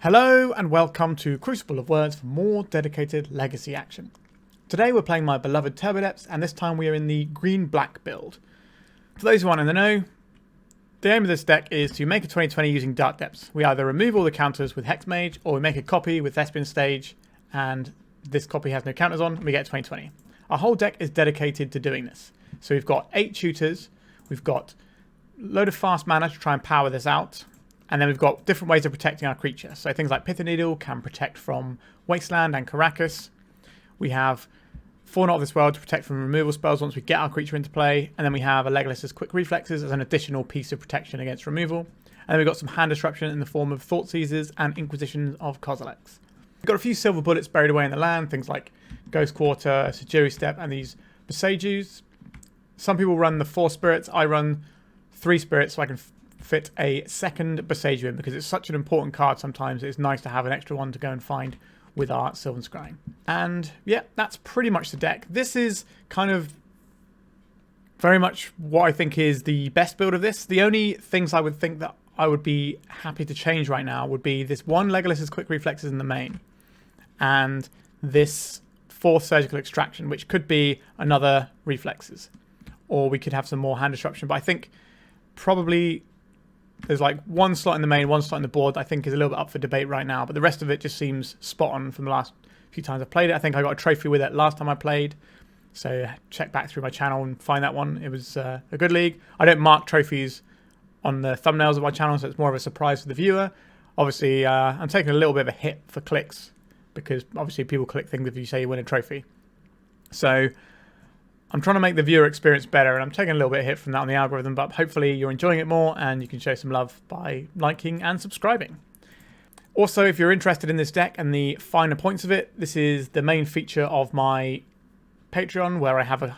Hello and welcome to Crucible of Words for more dedicated legacy action. Today we're playing my beloved Turbodepths, and this time we are in the green-black build. For those who aren't in the know, the aim of this deck is to make a 2020 using Dark Depths. We either remove all the counters with Hexmage, or we make a copy with Thespian Stage, and this copy has no counters on, and we get 2020. Our whole deck is dedicated to doing this. So we've got 8 tutors, we've got a load of fast mana to try and power this out, and then we've got different ways of protecting our creature. So things like Pithing Needle can protect from Wasteland and Caracas. We have 4 Not of This World to protect from removal spells once we get our creature into play. And then we have a Legolas' Quick Reflexes as an additional piece of protection against removal. And then we've got some hand disruption in the form of Thoughtseizes and Inquisition of Kozilek. We've got a few silver bullets buried away in the land, things like Ghost Quarter, Sejiri Steppe, and these Boseijus. Some people run the 4 spirits. I run 3 spirits so I can fit a second Boseiju in, because it's such an important card sometimes. It's nice to have an extra one to go and find with our Sylvan Scrying. And yeah, that's pretty much the deck. This is kind of very much what I think is the best build of this. The only things I would think that I would be happy to change right now would be this one Legolas' Quick Reflexes in the main, and this 4th Surgical Extraction, which could be another Reflexes, or we could have some more hand disruption. But I think probably there's like 1 slot in the main, 1 slot in the board I think is a little bit up for debate right now, but the rest of it just seems spot on from the last few times I've played it. I think I got a trophy with it last time I played, so check back through my channel and find that one. It was a good league. I don't mark trophies on the thumbnails of my channel, so it's more of a surprise for the viewer. Obviously, I'm taking a little bit of a hit for clicks, because obviously people click things if you say you win a trophy. So I'm trying to make the viewer experience better, and I'm taking a little bit of hit from that on the algorithm, but hopefully you're enjoying it more and you can show some love by liking and subscribing. Also, if you're interested in this deck and the finer points of it, this is the main feature of my Patreon, where I have a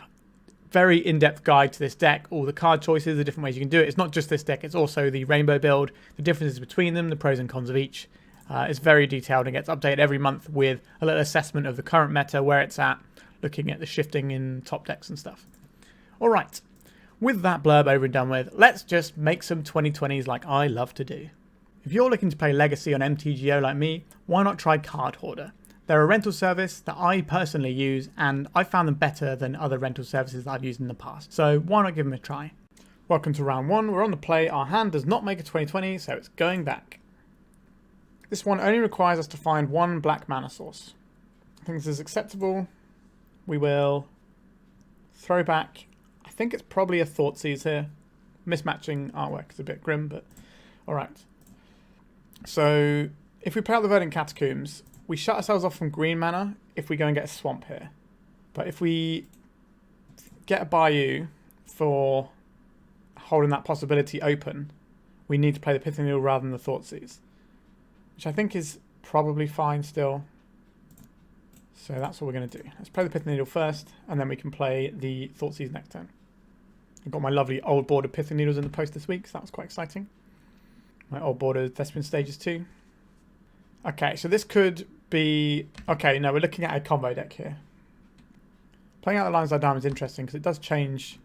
very in-depth guide to this deck, all the card choices, the different ways you can do it. It's not just this deck, it's also the rainbow build, the differences between them, the pros and cons of each. It's very detailed and gets updated every month with a little assessment of the current meta, where it's at, looking at the shifting in top decks and stuff. Alright, with that blurb over and done with, let's just make some 2020s like I love to do. If you're looking to play Legacy on MTGO like me, why not try Card Hoarder? They're a rental service that I personally use, and I found them better than other rental services that I've used in the past. So why not give them a try? Welcome to round 1. We're on the play. Our hand does not make a 2020, so it's going back. This one only requires us to find 1 black mana source. I think this is acceptable. We will throw back, I think it's probably a Thoughtseize here. Mismatching artwork is a bit grim, but alright. So if we play out the Verdant Catacombs, we shut ourselves off from green mana if we go and get a swamp here. But if we get a Bayou for holding that possibility open, we need to play the Pithing Needle rather than the Thoughtseize, which I think is probably fine still. So that's what we're going to do. Let's play the Pithing Needle first, and then we can play the Thoughtseize next turn. I've got my lovely old board of Pithing Needles in the post this week, so that was quite exciting. My old board of Thespian Stages too. Okay, so this could be... Okay, no, we're looking at a combo deck here. Playing out the Lion's Eye Diamond is interesting, because it does change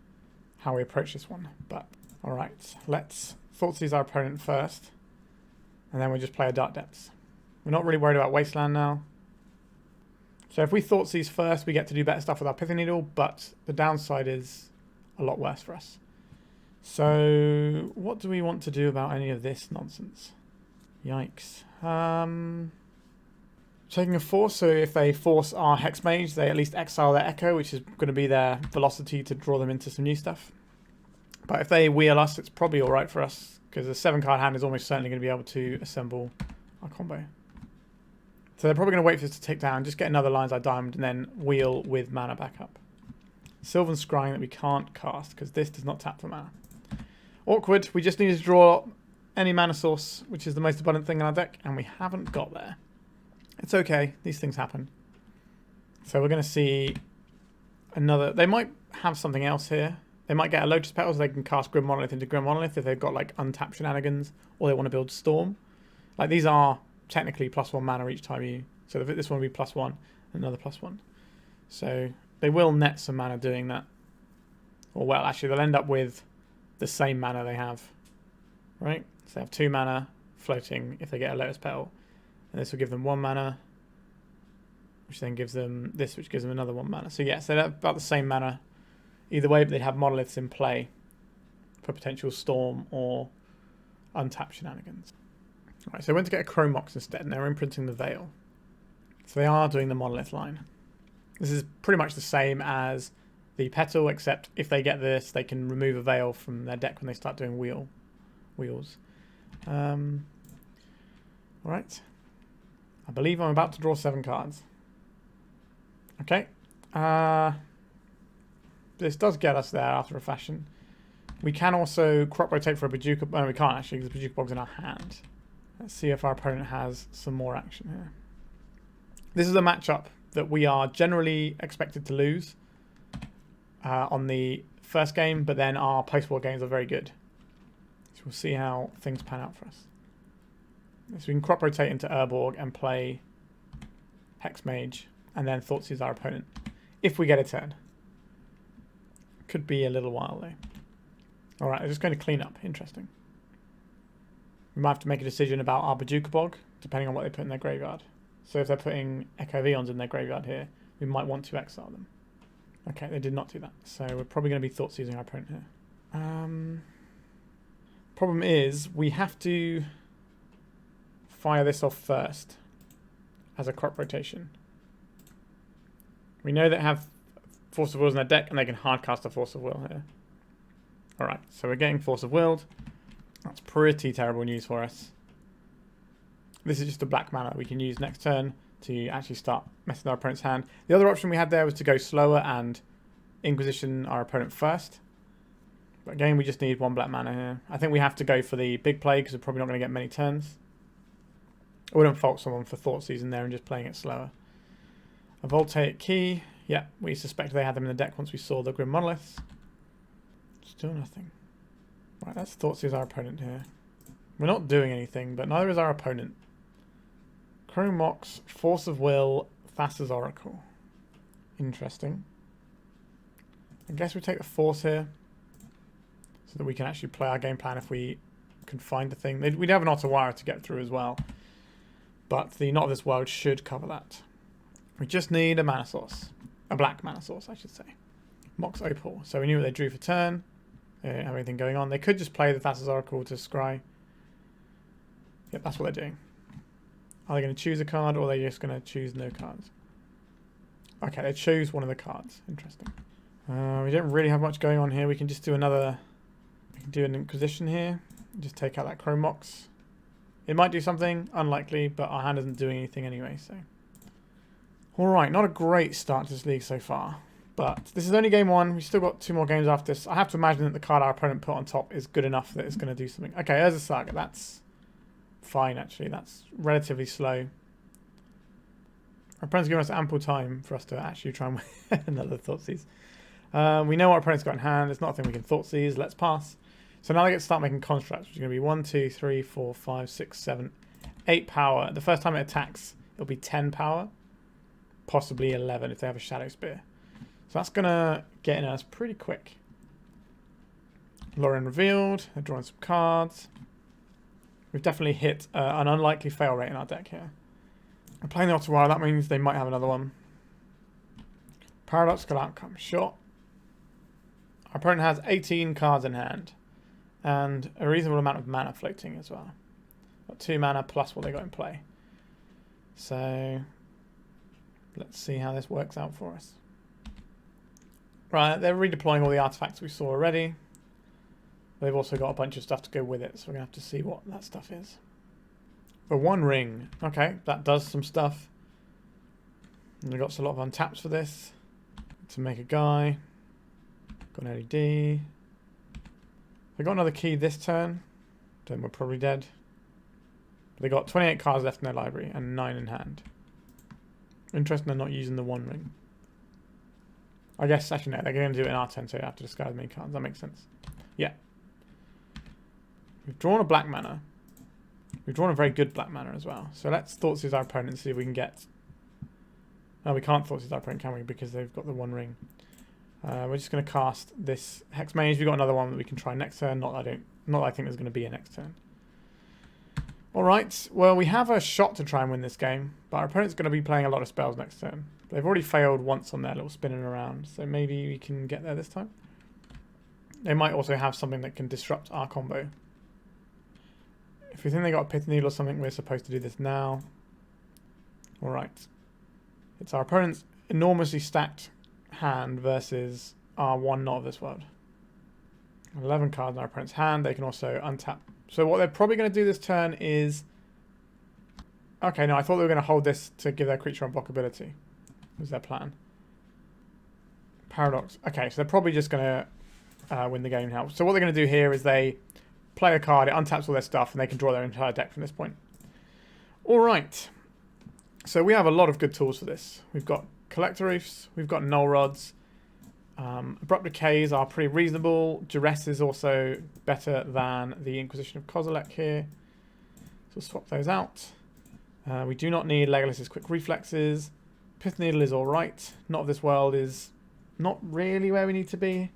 how we approach this one. But, alright, let's Thoughtseize our opponent first, and then we'll just play a Dark Depths. We're not really worried about Wasteland now. So if we Thoughtseize first, we get to do better stuff with our Pithing Needle, but the downside is a lot worse for us. So what do we want to do about any of this nonsense? Yikes. Taking a force, so if they force our Hexmage, they at least exile their Echo, which is going to be their velocity to draw them into some new stuff. But if they wheel us, it's probably alright for us, because a 7-card hand is almost certainly going to be able to assemble our combo. So they're probably going to wait for us to tick down, just get another Lion's Eye Diamond, and then wheel with mana back up. Sylvan Scrying that we can't cast, because this does not tap for mana. Awkward. We just need to draw any mana source, which is the most abundant thing in our deck, and we haven't got there. It's okay. These things happen. So we're going to see another... They might have something else here. They might get a Lotus Petal, so they can cast Grim Monolith into Grim Monolith if they've got like untapped shenanigans, or they want to build Storm. Like, these are technically +1 mana each time you... So this one will be +1, another +1. So they will net some mana doing that. Or, well, actually, they'll end up with the same mana they have, right? So they have 2 mana floating if they get a Lotus Petal. And this will give them 1 mana, which then gives them this, which gives them another 1 mana. So yeah, so they're about the same mana either way, but they'd have monoliths in play for potential storm or untapped shenanigans. Alright, so they went to get a Chrome Mox instead, and they're imprinting the Veil. So they are doing the monolith line. This is pretty much the same as the Petal, except if they get this, they can remove a Veil from their deck when they start doing wheels. Alright. I believe I'm about to draw 7 cards. Okay. This does get us there after a fashion. We can also crop rotate for a Bojuka. No, we can't actually, because the Bojuka Bog's in our hand. Let's see if our opponent has some more action here. This is a matchup that we are generally expected to lose on the first game, but then our post-war games are very good. So we'll see how things pan out for us. So we can crop rotate into Urborg and play Hexmage, and then Thoughtseize our opponent, if we get a turn. Could be a little while though. Alright, I'm just going to clean up. Interesting. We might have to make a decision about our Bojuka Bog, depending on what they put in their graveyard. So if they're putting Echo Vions in their graveyard here, we might want to exile them. Okay, they did not do that. So we're probably going to be Thoughtseizing our opponent here. Problem is, we have to fire this off first as a crop rotation. We know they have Force of Wills in their deck, and they can hardcast a Force of Will here. Alright, so we're getting Force of Willed. That's pretty terrible news for us. This is just a black mana that we can use next turn to actually start messing with our opponent's hand. The other option we had there was to go slower and Inquisition our opponent first. But again, we just need 1 black mana here. I think we have to go for the big play because we're probably not going to get many turns. I wouldn't fault someone for Thoughtseize in there and just playing it slower. A Voltaic Key. Yeah, we suspect they had them in the deck once we saw the Grim Monoliths. Still nothing. Right, let's Thoughtseize our opponent here. We're not doing anything, but neither is our opponent. Chrome Mox, Force of Will, Thassa's Oracle. Interesting. I guess we take the Force here, so that we can actually play our game plan if we can find the thing. We'd have an Otawara to get through as well, but the Not of This World should cover that. We just need a mana source. A black mana source, I should say. Mox Opal. So we knew what they drew for turn. They didn't have anything going on. They could just play the Thassa's Oracle to scry. Yep, that's what they're doing. Are they going to choose a card, or are they just going to choose no cards? Okay, they chose one of the cards. Interesting. We don't really have much going on here. We can just do another... We can do an Inquisition here. Just take out that Chrome Mox. It might do something. Unlikely, but our hand isn't doing anything anyway, so... Alright, not a great start to this league so far. But this is only game 1. We've still got 2 more games after this. I have to imagine that the card our opponent put on top is good enough that it's going to do something. Okay, there's a Saga. That's fine, actually. That's relatively slow. Our opponent's giving us ample time for us to actually try and win another Thoughtseize. We know what our opponent's got in hand. It's not a thing we can Thoughtseize. Let's pass. So now they get to start making constructs, which is going to be 1, 2, 3, 4, 5, 6, 7, 8 power. The first time it attacks, it'll be 10 power. Possibly 11 if they have a Shadow Spear. So that's going to get in us pretty quick. Lorien revealed. They're drawing some cards. We've definitely hit an unlikely fail rate in our deck here. I'm playing the Otawara. That means they might have another one. Paradoxical outcome. Sure. Our opponent has 18 cards in hand. And a reasonable amount of mana floating as well. Got 2 mana plus what they got in play. So... let's see how this works out for us. Right, they're redeploying all the artifacts we saw already. They've also got a bunch of stuff to go with it, so we're going to have to see what that stuff is. The One Ring. Okay, that does some stuff. And they've got a lot of untaps for this. To make a guy. Got an LED. They got another key this turn. Then we're probably dead. But they got 28 cards left in their library and 9 in hand. Interesting they're not using the One Ring. I guess, actually no, they're going to do it in our turn, so you have to discard as many cards. That makes sense. Yeah. We've drawn a black mana. We've drawn a very good black mana as well. So let's Thoughtseize our opponent and see if we can get... No, we can't Thoughtseize our opponent, can we? Because they've got the One Ring. We're just going to cast this Hexmage. We've got another one that we can try next turn. Not that I think there's going to be a next turn. Alright, well we have a shot to try and win this game, but our opponent's going to be playing a lot of spells next turn. They've already failed once on their little spinning around, so maybe we can get there this time. They might also have something that can disrupt our combo. If we think they got a Pithing Needle or something, we're supposed to do this now. Alright. It's our opponent's enormously stacked hand versus our one Not of This World. 11 cards in our opponent's hand. They can also untap. So what they're probably going to do this turn is... Okay, no, I thought they were going to hold this to give their creature unblockability. Was their plan. Paradox. Okay, so they're probably just going to win the game now. So what they're going to do here is they play a card, it untaps all their stuff, and they can draw their entire deck from this point. Alright. So we have a lot of good tools for this. We've got Collector Ouphes, we've got Null Rods. Abrupt Decays are pretty reasonable. Duress is also better than the Inquisition of Kozilek here. So we'll swap those out. We do not need Legolas's quick reflexes. Pithing Needle is alright. Not of This World is not really where we need to be.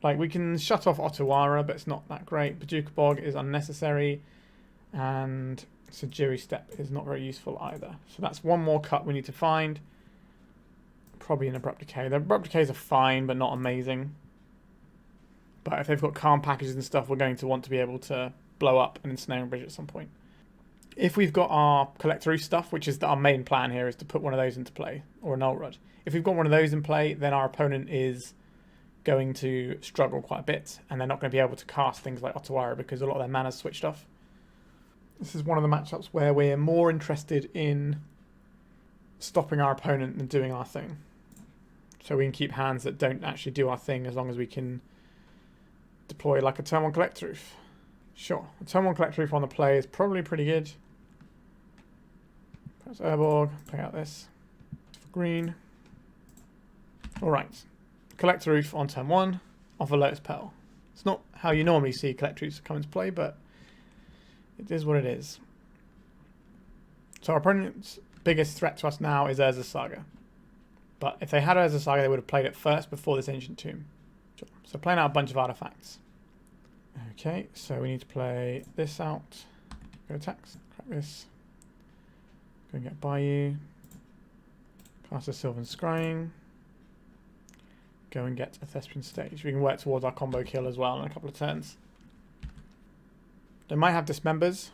Like, we can shut off Otawara, but it's not that great. Bojuka Bog is unnecessary. And Sejiri Steppe is not very useful either. So that's one more cut we need to find. Probably an Abrupt Decay. The Abrupt Decays are fine, but not amazing. But if they've got calm packages and stuff, we're going to want to be able to blow up an Ensnaring Bridge at some point. If we've got our Collector Ouphe stuff, which is our main plan here, is to put one of those into play, or a Null Rod. If we've got one of those in play, then our opponent is going to struggle quite a bit, and they're not going to be able to cast things like Otawara because a lot of their mana's switched off. This is one of the matchups where we're more interested in stopping our opponent than doing our thing. So we can keep hands that don't actually do our thing as long as we can deploy like a turn 1 Collector Ouphe. Sure, a turn 1 Collector Ouphe on the play is probably pretty good. Press Urborg, play out this for green. Alright, Collector Ouphe on turn 1 off a Lotus Petal. It's not how you normally see Collector Ouphes come into play, but it is what it is. So our opponent's biggest threat to us now is Urza's Saga. But if they had Urza's Saga, they would have played it first before this Ancient Tomb. So playing out a bunch of artifacts. Okay, so we need to play this out. Go attacks, crack this. Go and get Bayou. Cast a Sylvan Scrying. Go and get a Thespian stage. We can work towards our combo kill as well in a couple of turns. They might have Dismembers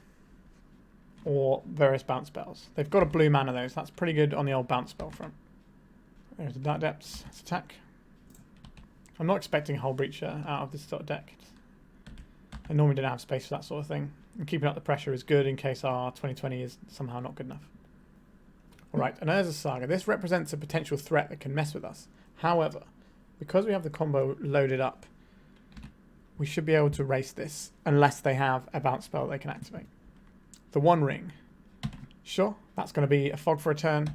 or various bounce spells. They've got a blue mana though, so that's pretty good on the old bounce spell front. There's the Dark Depths. Let's attack. I'm not expecting a Hull Breacher out of this sort of deck. I normally don't have space for that sort of thing. And keeping up the pressure is good in case our 2020 is somehow not good enough. Alright, an Urza's Saga. This represents a potential threat that can mess with us. However, because we have the combo loaded up, we should be able to race this unless they have a bounce spell they can activate. The One Ring. Sure, that's going to be a fog for a turn.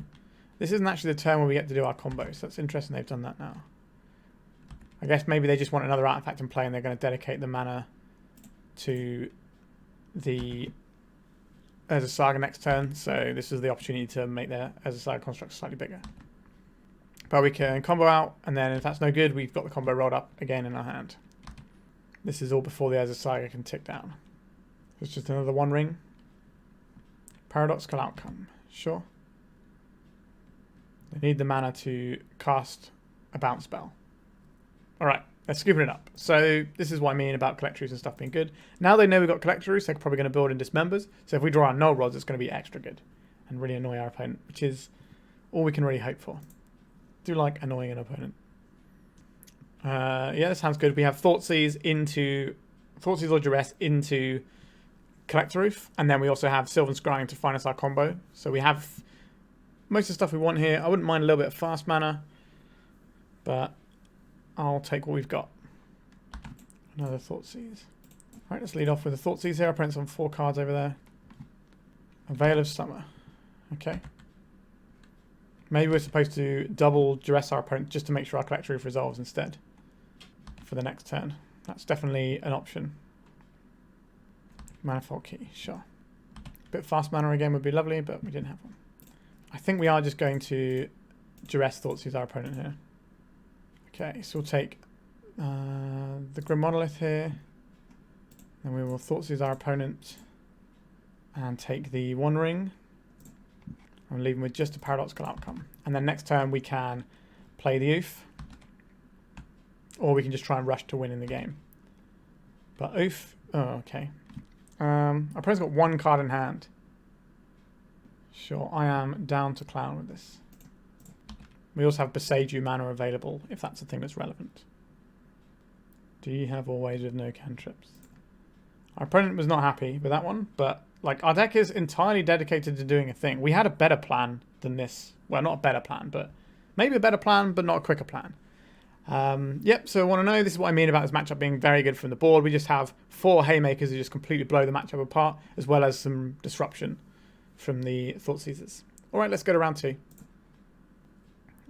This isn't actually the turn where we get to do our combo, so that's interesting they've done that now. I guess maybe they just want another artifact in play and they're going to dedicate the mana to the Urza's Saga next turn, so this is the opportunity to make their Urza's Saga construct slightly bigger. But we can combo out, and then if that's no good, we've got the combo rolled up again in our hand. This is all before the Urza's Saga can tick down. It's just another One Ring. Paradoxical outcome. Sure. They need the mana to cast a bounce spell. Alright, they're scooping it up. So this is what I mean about Collector Ouphes and stuff being good. Now they know we've got Collector Ouphes, they're probably going to build in Dismembers. So if we draw our Null Rods, it's going to be extra good. And really annoy our opponent, which is all we can really hope for. Do like annoying an opponent. Yeah, this sounds good. We have Thoughtseize or Duress into Collector Ouphe, and then we also have Sylvan Scrying to finance our combo. So we have most of the stuff we want here. I wouldn't mind a little bit of fast mana, but I'll take what we've got. Another Thoughtseize. Alright, let's lead off with the Thoughtseize here. Our opponent's on 4 cards over there. A Veil of Summer. Okay. Maybe we're supposed to double Duress our opponent just to make sure our Collector Ouphe resolves instead for the next turn. That's definitely an option. Manifold Key, sure. A bit fast mana again would be lovely, but we didn't have one. I think we are just going to Duress Thoughtseize our opponent here. Okay, so we'll take the Grim Monolith here. And we will Thoughtseize our opponent. And take the One Ring. And leave him with just a paradoxical outcome. And then next turn we can play the Ouphe. Or we can just try and rush to win in the game. But Ouphe... Oh, okay. Our opponent's got one card in hand. Sure, I am down to clown with this. We also have Boseiju mana available, if that's a thing that's relevant. Do you have always with no cantrips? Our opponent was not happy with that one, but like our deck is entirely dedicated to doing a thing. We had a better plan than this. Well, not a better plan, but maybe a better plan, but not a quicker plan. Yep, so I want to know, this is what I mean about this matchup being very good from the board. We just have 4 haymakers who just completely blow the matchup apart, as well as some disruption from the Thoughtseizes. Alright, let's go to round 2.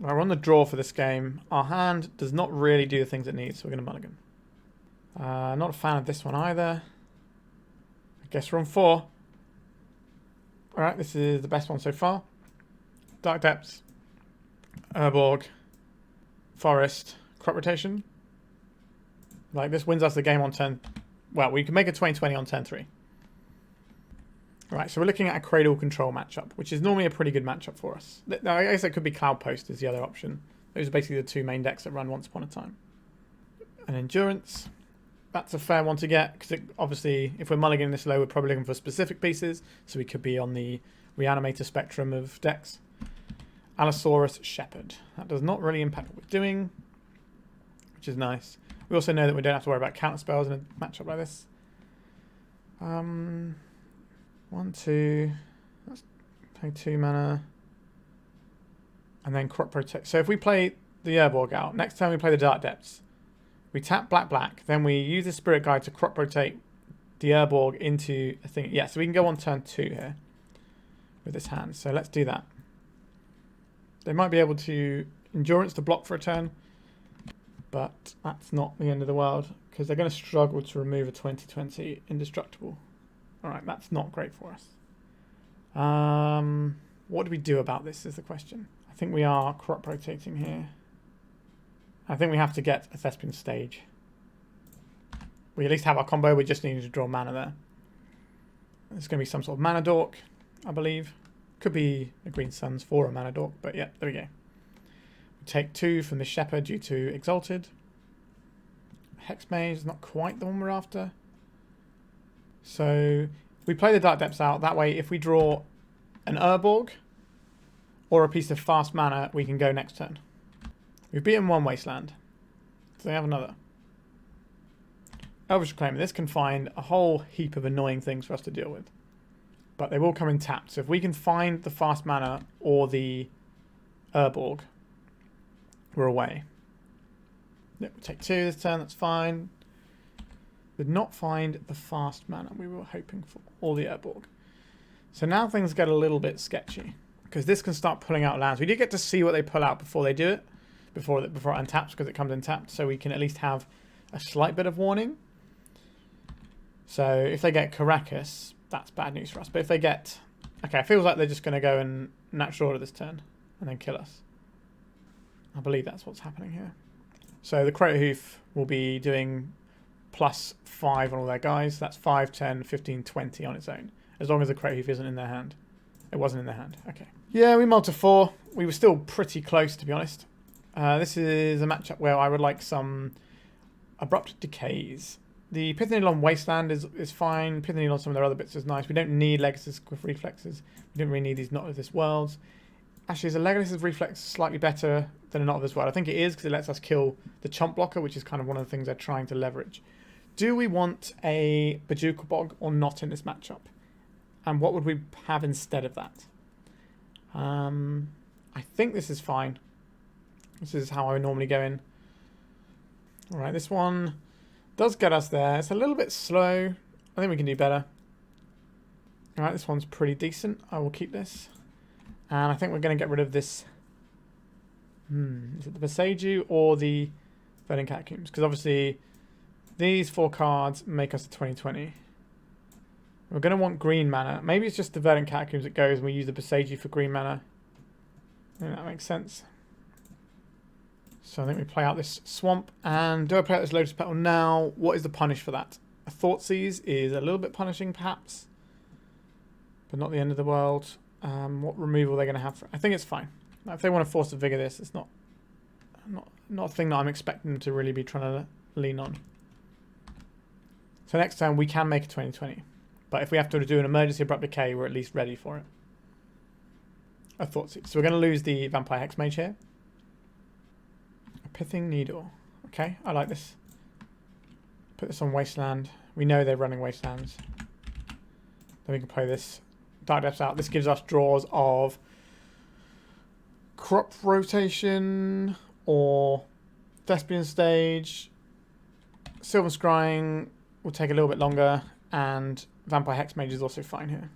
We're on the draw for this game. Our hand does not really do the things it needs, so we're going to mulligan. Not a fan of this one either. I guess we're on 4. Alright, this is the best one so far. Dark Depths, Urborg, Forest, Crop Rotation. Like, this wins us the game on turn... Well, we can make a 20-20 on turn 3. Right, so we're looking at a Cradle control matchup, which is normally a pretty good matchup for us. Now, I guess it could be Cloud Post is the other option. Those are basically the 2 main decks that run Once Upon a Time. And Endurance. That's a fair one to get, because obviously, if we're mulliganing this low, we're probably looking for specific pieces, so we could be on the Reanimator spectrum of decks. Allosaurus Shepherd. That does not really impact what we're doing, which is nice. We also know that we don't have to worry about counter spells in a matchup like this. 1, 2. Let's play 2 mana. And then Crop Protect. So if we play the Urborg out, next time we play the Dark Depths, we tap black, then we use the Spirit Guide to Crop Rotate the Urborg into a thing. Yeah, so we can go on turn 2 here with this hand. So let's do that. They might be able to Endurance to block for a turn, but that's not the end of the world, because they're going to struggle to remove a 2020 Indestructible. Alright, that's not great for us. What do we do about this is the question. I think we are Crop Rotating here. I think we have to get a Thespian stage. We at least have our combo, we just need to draw mana there. There's going to be some sort of mana dork, I believe. Could be a Green Suns for a mana dork, but yeah, there we go. We take 2 from the Shepherd due to Exalted. Hexmage is not quite the one we're after. So we play the Dark Depths out. That way, if we draw an Urborg or a piece of fast mana, we can go next turn. We've beaten 1 Wasteland. So they have another. Elvish Reclaimer. This can find a whole heap of annoying things for us to deal with. But they will come in tapped. So if we can find the fast mana or the Urborg, we're away. Yep, we'll take 2 this turn, that's fine. Did not find the fast mana we were hoping for, or the Urborg. So now things get a little bit sketchy, because this can start pulling out lands. We do get to see what they pull out before they do it, before it untaps, because it comes in tapped, so we can at least have a slight bit of warning. So if they get Caracas, that's bad news for us. But if they get... Okay, it feels like they're just going to go in natural order this turn and then kill us. I believe that's what's happening here. So the Collector Ouphe will be doing +5 on all their guys. That's 5, 10, 15, 20 on its own. As long as the Collector Ouphe isn't in their hand. It wasn't in their hand. Okay. Yeah, we mulled to 4. We were still pretty close, to be honest. This is a matchup where I would like some Abrupt Decays. The Pithing Needle on Wasteland is fine. Pithing Needle on some of their other bits is nice. We don't need Legolas with Reflexes. We don't really need these Not of This Worlds. Actually, is a Legolas' Reflex slightly better than a Not of This World? I think it is, because it lets us kill the chump blocker, which is kind of one of the things they're trying to leverage. Do we want a Bojuka Bog or not in this matchup? And what would we have instead of that? I think this is fine. This is how I would normally go in. Alright, this one does get us there. It's a little bit slow. I think we can do better. Alright, this one's pretty decent. I will keep this. And I think we're going to get rid of this. Is it the Boseiju or the Verdant Catacombs? Because obviously these 4 cards make us a 20-20. We're going to want green mana. Maybe it's just the Verdant Catacombs that goes and we use the Boseiju for green mana. I think that makes sense. So I think we play out this Swamp. And do I play out this Lotus Petal now? What is the punish for that? A Thoughtseize is a little bit punishing, perhaps. but not the end of the world. What removal they're going to have? I think it's fine. If they want to force a Vigor this, it's not a thing that I'm expecting them to really be trying to lean on. So next turn we can make a 20/20. But if we have to do an emergency Abrupt Decay, we're at least ready for it. A Thoughtseize. So we're going to lose the Vampire Hexmage here. A Pithing Needle. Okay, I like this. Put this on Wasteland. We know they're running Wastelands. Then we can play this Dark Depths out. This gives us draws of Crop Rotation or Thespian Stage. Sylvan Scrying will take a little bit longer, and Vampire Hexmage is also fine here.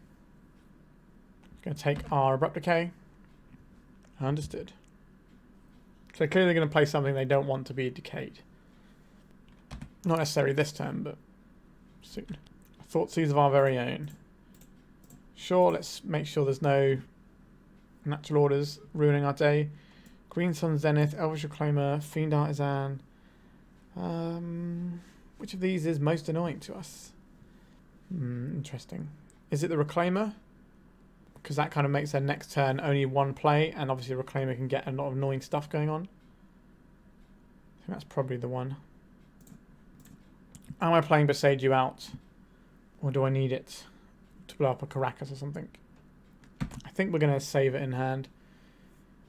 Going to take our Abrupt Decay. Understood. So clearly they're going to play something they don't want to be decayed. Not necessarily this turn, but soon. Thoughtseize of our very own. Sure, let's make sure there's no natural orders ruining our day. Green Sun Zenith, Elvish Reclaimer, Fiend Artisan. Which of these is most annoying to us? Interesting. Is it the Reclaimer? Because that kind of makes their next turn only one play, and obviously Reclaimer can get a lot of annoying stuff going on. I think that's probably the one. Am I playing Boseiju out? Or do I need it to blow up a Caracas or something? I think we're going to save it in hand.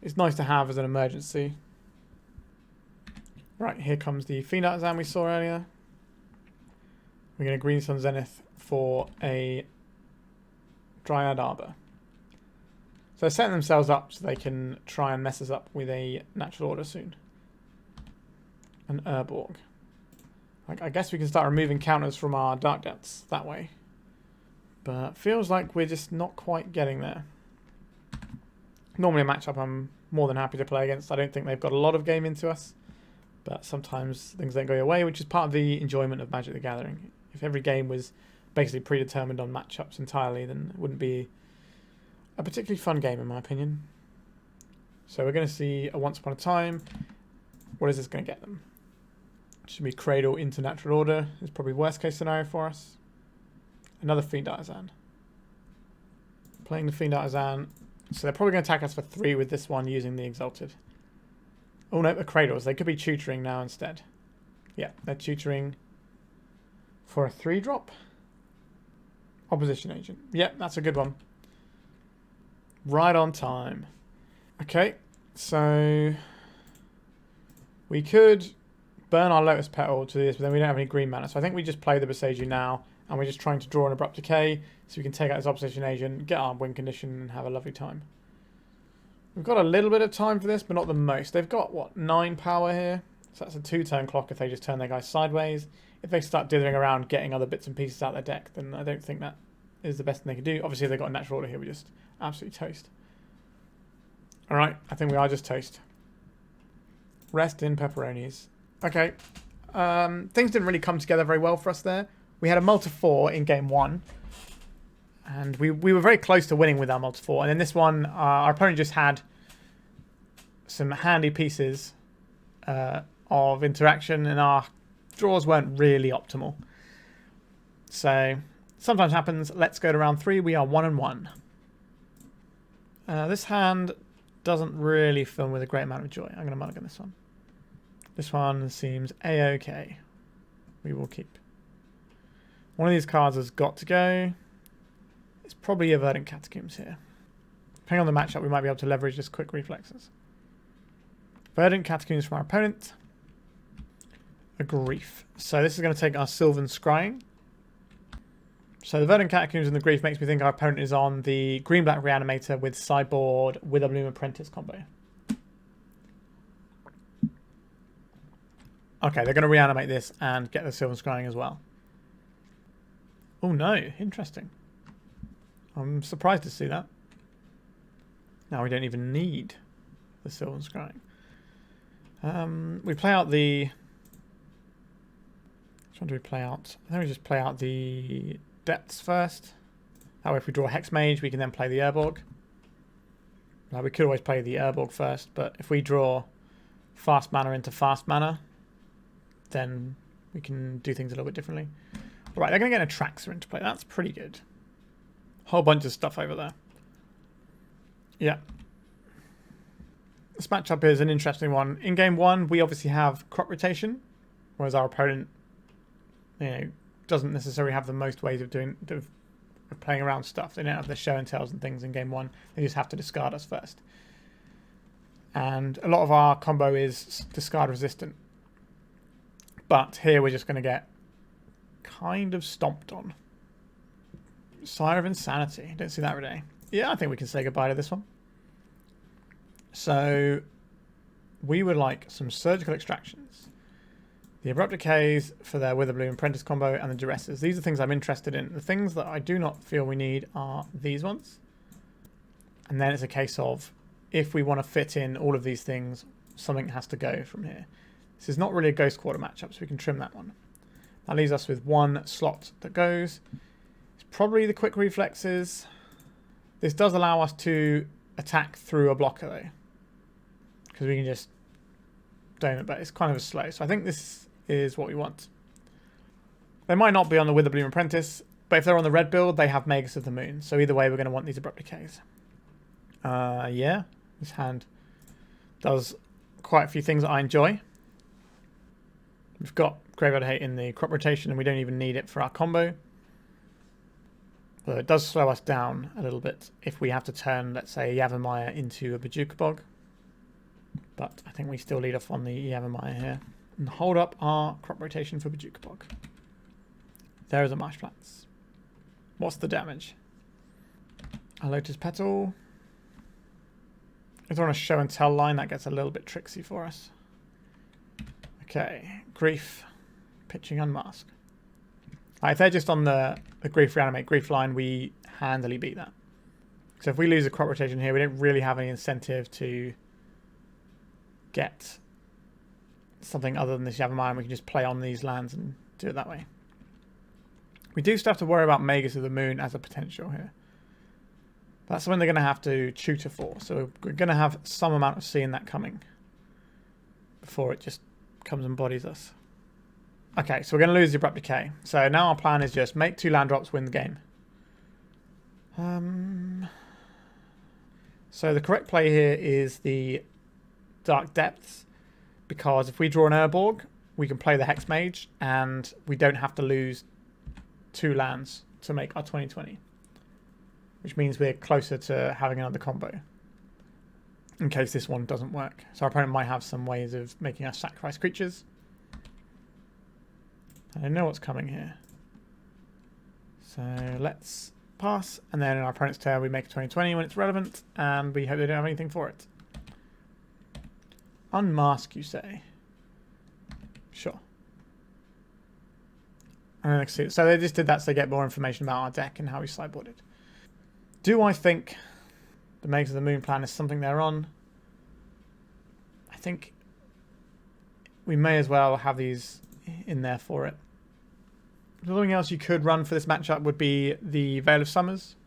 It's nice to have as an emergency. Right, here comes the Fiend Artisan we saw earlier. We're going to Green Sun Zenith for a Dryad Arbor. So they're setting themselves up so they can try and mess us up with a natural order soon. An Urborg. I guess we can start removing counters from our Dark Depths that way. But feels like we're just not quite getting there. Normally a matchup I'm more than happy to play against. I don't think they've got a lot of game into us. But sometimes things don't go your way, which is part of the enjoyment of Magic the Gathering. If every game was basically predetermined on matchups entirely, then it wouldn't be a particularly fun game in my opinion. So we're going to see a Once Upon a Time. What is this going to get them? Should be Cradle into Natural Order. It's probably worst case scenario for us. Another Fiend Artisan. Playing the Fiend Artisan. So they're probably going to attack us for 3 with this one using the Exalted. Oh no, the Cradles. They could be tutoring now instead. Yeah, they're tutoring for a 3-drop. Opposition Agent. Yep, that's a good one. Right on time. Okay, so we could burn our Lotus Petal to this, but then we don't have any green mana. So I think we just play the Boseiju now, and we're just trying to draw an Abrupt Decay so we can take out this Opposition Agent, get our win condition, and have a lovely time. We've got a little bit of time for this, but not the most. They've got, what, 9 power here? So that's a 2-turn clock if they just turn their guys sideways. If they start dithering around getting other bits and pieces out their deck, then I don't think that is the best thing they can do. Obviously, if they've got a natural order here, we're just absolutely toast. Alright, I think we are just toast. Rest in pepperonis. Okay. Things didn't really come together very well for us there. We had a multi-4 in game 1. And we were very close to winning with our multi-4. And then this one, our opponent just had some handy pieces of interaction, and our draws weren't really optimal. So, sometimes happens. Let's go to round 3. We are 1-1. This hand doesn't really fill me with a great amount of joy. I'm going to mulligan this one. This one seems a-okay. We will keep. One of these cards has got to go. It's probably a Verdant Catacombs here. Depending on the matchup, we might be able to leverage this quick Reflexes. Verdant Catacombs from our opponent. A Grief. So this is going to take our Sylvan Scrying. So the Verdant Catacombs and the Grief makes me think our opponent is on the green-black Reanimator with sideboard with a Bloom Apprentice combo. Okay, they're going to reanimate this and get the Sylvan Scrying as well. Oh no, interesting. I'm surprised to see that. Now we don't even need the Sylvan Scrying. We play out the... Which one do we play out? I think we just play out the Depths first. That way if we draw Hexmage, we can then play the Urborg. Now we could always play the Urborg first, but if we draw fast mana into fast mana, then we can do things a little bit differently. Alright, they're going to get an Atraxa into play. That's pretty good. Whole bunch of stuff over there. Yeah. This matchup is an interesting one. In game 1, we obviously have crop rotation, whereas our opponent, doesn't necessarily have the most ways of playing around stuff. They don't have the show and tells and things in game 1. They just have to discard us first. And a lot of our combo is discard resistant. But here we're just going to get kind of stomped on. Sire of Insanity. Don't see that every day. Yeah, I think we can say goodbye to this one. So we would like some surgical extractions. The Abrupt Decays for their Witherbloom Apprentice combo and the Duresses. These are things I'm interested in. The things that I do not feel we need are these ones. And then it's a case of, if we want to fit in all of these things, something has to go from here. This is not really a Ghost Quarter matchup, so we can trim that one. That leaves us with one slot that goes. It's probably the quick reflexes. This does allow us to attack through a blocker, though. Because we can just dome it, but it's kind of slow. So I think this is what we want. They might not be on the Witherbloom Apprentice, but if they're on the red build, they have Magus of the Moon. So either way, we're going to want these Abrupt Decays. Yeah, this hand does quite a few things that I enjoy. We've got Graveyard Hate in the crop rotation, and we don't even need it for our combo. Although it does slow us down a little bit if we have to turn, let's say, Yavimaya into a Bojuka Bog. But I think we still lead off on the Yavimaya here. And hold up our crop rotation for Bojuka Bog. There is a Marsh Plants. What's the damage? A Lotus Petal. If we're on a show and tell line, that gets a little bit tricksy for us. Okay, Grief. Pitching Unmask. If they're just on the Grief Reanimate Grief line, we handily beat that. So if we lose a crop rotation here, we don't really have any incentive to get something other than this Yavimaya, and we can just play on these lands and do it that way. We do still have to worry about Magus of the Moon as a potential here. That's something they're going to have to tutor for, so we're going to have some amount of seeing that coming before it just comes and bodies us. Okay, so we're going to lose the Abrupt Decay. So now our plan is just make 2 land drops, win the game. So the correct play here is the Dark Depths, because if we draw an Urborg, we can play the Hexmage, and we don't have to lose 2 lands to make our 20/20, which means we're closer to having another combo in case this one doesn't work. So our opponent might have some ways of making us sacrifice creatures. I don't know what's coming here. So let's pass, and then in our opponent's turn we make a 20/20 when it's relevant, and we hope they don't have anything for it. Unmask, you say? Sure. And let's see. So they just did that so they get more information about our deck and how we sideboarded. Do I think the Magus of the Moon plan is something they're on? I think we may as well have these in there for it. Something else you could run for this matchup would be the Veil of Summers.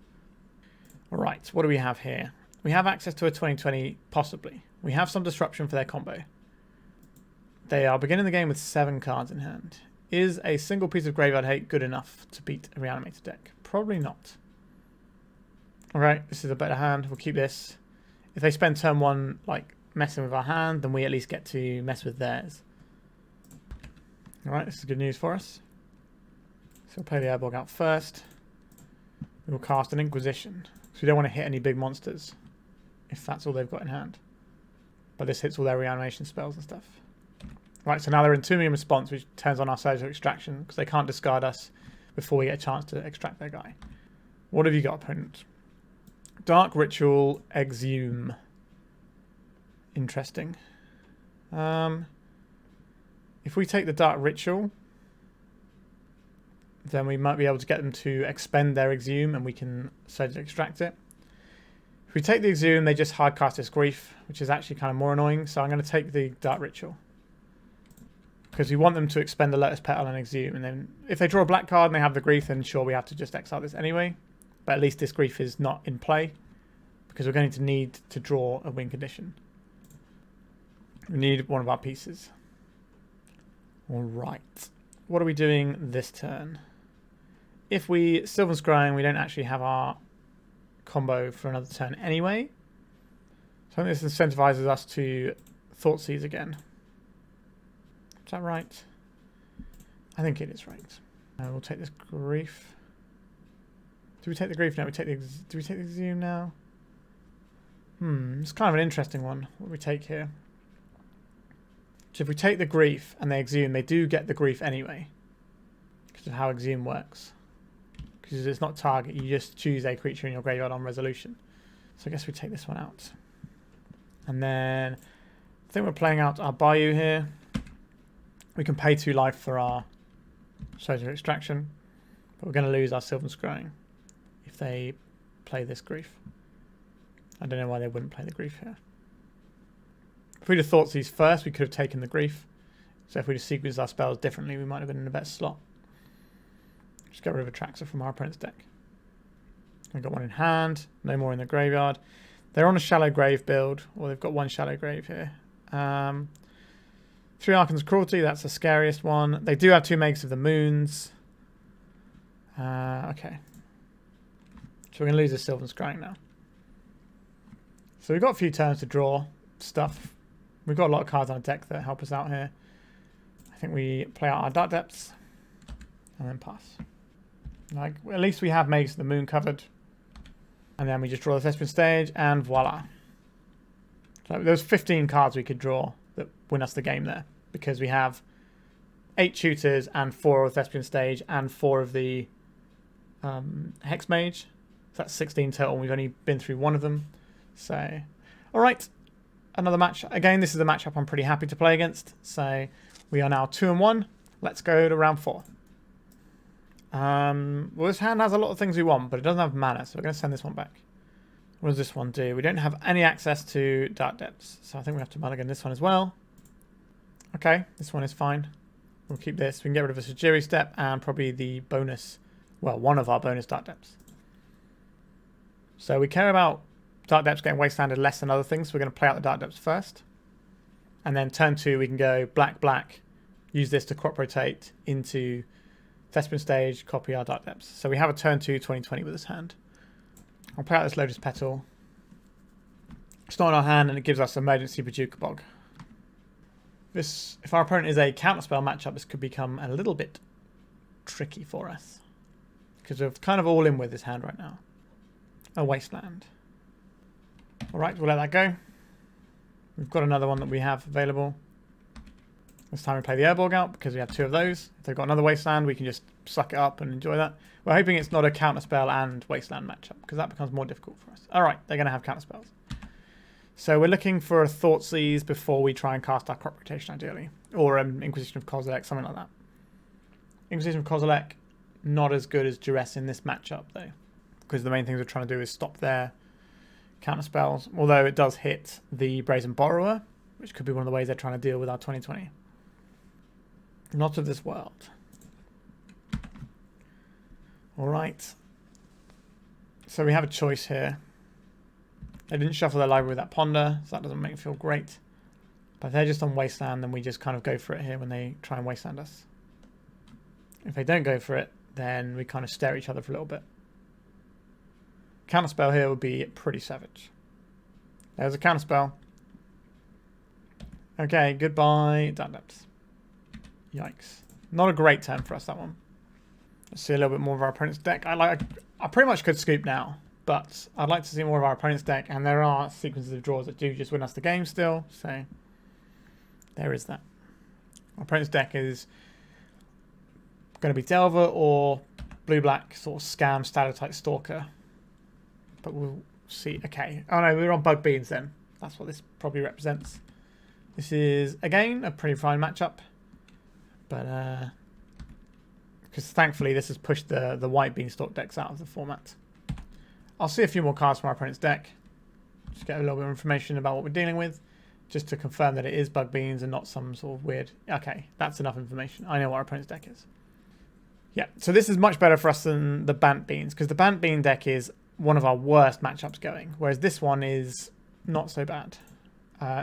Alright, what do we have here? We have access to a 20/20, possibly. We have some disruption for their combo. They are beginning the game with 7 cards in hand. Is a single piece of Graveyard Hate good enough to beat a reanimated deck? Probably not. Alright, this is a better hand. We'll keep this. If they spend turn 1 like messing with our hand, then we at least get to mess with theirs. Alright, this is good news for us. So we'll play the Urborg out first. We will cast an Inquisition. So we don't want to hit any big monsters if that's all they've got in hand. But this hits all their reanimation spells and stuff. Right, so now they're Entombing Response, which turns on our surgical extraction because they can't discard us before we get a chance to extract their guy. What have you got, opponent? Dark Ritual, Exhume. Interesting. If we take the Dark Ritual, then we might be able to get them to expend their Exhume and we can surgically extract it. If we take the Exhume, they just hardcast this Grief, which is actually kind of more annoying, so I'm going to take the Dark Ritual. Because we want them to expend the Lotus Petal and Exhume, and then if they draw a black card and they have the Grief, then sure, we have to just exile this anyway. But at least this Grief is not in play, because we're going to need to draw a win condition. We need one of our pieces. Alright. What are we doing this turn? If we Sylvan Scrying, we don't actually have our combo for another turn anyway. So I think this incentivizes us to Thoughtseize again. Is that right? I think it is right. We'll take this Grief. Do we take the Grief now? Do we take the Exhume now? It's kind of an interesting one. What do we take here? So if we take the Grief and they Exhume, they do get the Grief anyway. Because of how Exhume works. Because it's not target, you just choose a creature in your graveyard on resolution. So I guess we take this one out. And then I think we're playing out our Bayou here. We can pay 2 life for our Sejiri Extraction, but we're going to lose our Sylvan Scrying if they play this Grief. I don't know why they wouldn't play the Grief here. If we'd have Thoughtseize first, we could have taken the Grief. So if we'd have sequenced our spells differently, we might have been in a better slot. Just get rid of Atraxa from our opponent's deck. I've got one in hand, no more in the graveyard. They're on a Shallow Grave build, or they've got 1 Shallow Grave here. 3 Archons of Cruelty, that's the scariest one. They do have 2 Makes of the Moons. Okay. So we're going to lose the Sylvan Scrying now. So we've got a few turns to draw stuff. We've got a lot of cards on our deck that help us out here. I think we play out our Dark Depths and then pass. Like, at least we have Makes of the Moon covered. And then we just draw the Thespian stage and voila. So there's 15 cards we could draw that win us the game there, because we have 8 shooters and 4 of the Thespian stage and 4 of the Hexmage. So that's 16 total. We've only been through 1 of them. So, all right, another match. Again, this is a matchup I'm pretty happy to play against. So we are now 2-1. Let's go to round 4. Well, this hand has a lot of things we want, but it doesn't have mana, so we're going to send this one back. What does this one do? We don't have any access to Dark Depths, so I think we have to mulligan this one as well. Okay, this one is fine. We'll keep this. We can get rid of a Sejiri Steppe and probably the bonus, well, one of our bonus Dark Depths. So we care about Dark Depths getting wastelanded less than other things, so we're going to play out the Dark Depths first. And then turn 2, we can go black, black, use this to crop rotate into Thespian stage, copy our Dark Depths. So we have a turn 2 20/20 with this hand. I'll play out this Lotus Petal. It's not in our hand and it gives us emergency Bojuka Bog. This, if our opponent is a counterspell matchup, this could become a little bit tricky for us. Because we're kind of all in with this hand right now. A wasteland. Alright, we'll let that go. We've got another one that we have available. This time we play the Urborg out because we have 2 of those. If they've got another wasteland, we can just suck it up and enjoy that. We're hoping it's not a counterspell and wasteland matchup because that becomes more difficult for us. Alright, they're going to have counterspells. So we're looking for a Thoughtseize before we try and cast our crop rotation ideally. Or Inquisition of Kozilek, something like that. Inquisition of Kozilek, not as good as Duress in this matchup though. Because the main things we're trying to do is stop their counterspells. Although it does hit the Brazen Borrower, which could be one of the ways they're trying to deal with our 2020. Not of this world. Alright. So we have a choice here. They didn't shuffle their library with that Ponder, so that doesn't make me feel great. But if they're just on Wasteland, then we just kind of go for it here when they try and Wasteland us. If they don't go for it, then we kind of stare at each other for a little bit. Counterspell here would be pretty savage. There's a counterspell. Okay, goodbye, Dark Depths. Yikes. Not a great turn for us, that one. Let's see a little bit more of our opponent's deck. I pretty much could scoop now, but I'd like to see more of our opponent's deck, and there are sequences of draws that do just win us the game still, so there is that. Our opponent's deck is going to be Delver or blue-black sort of scam Stalactite Stalker, but we'll see. Okay. Oh no, we're on Bug Beans then. That's what this probably represents. This is, again, a pretty fine matchup. But, because thankfully this has pushed the white Beanstalk decks out of the format. I'll see a few more cards from our opponent's deck. Just get a little bit of information about what we're dealing with. Just to confirm that it is Bug Beans and not some sort of weird... Okay, that's enough information. I know what our opponent's deck is. Yeah, so this is much better for us than the Bant Beans. Because the Bant Bean deck is one of our worst matchups going. Whereas this one is not so bad.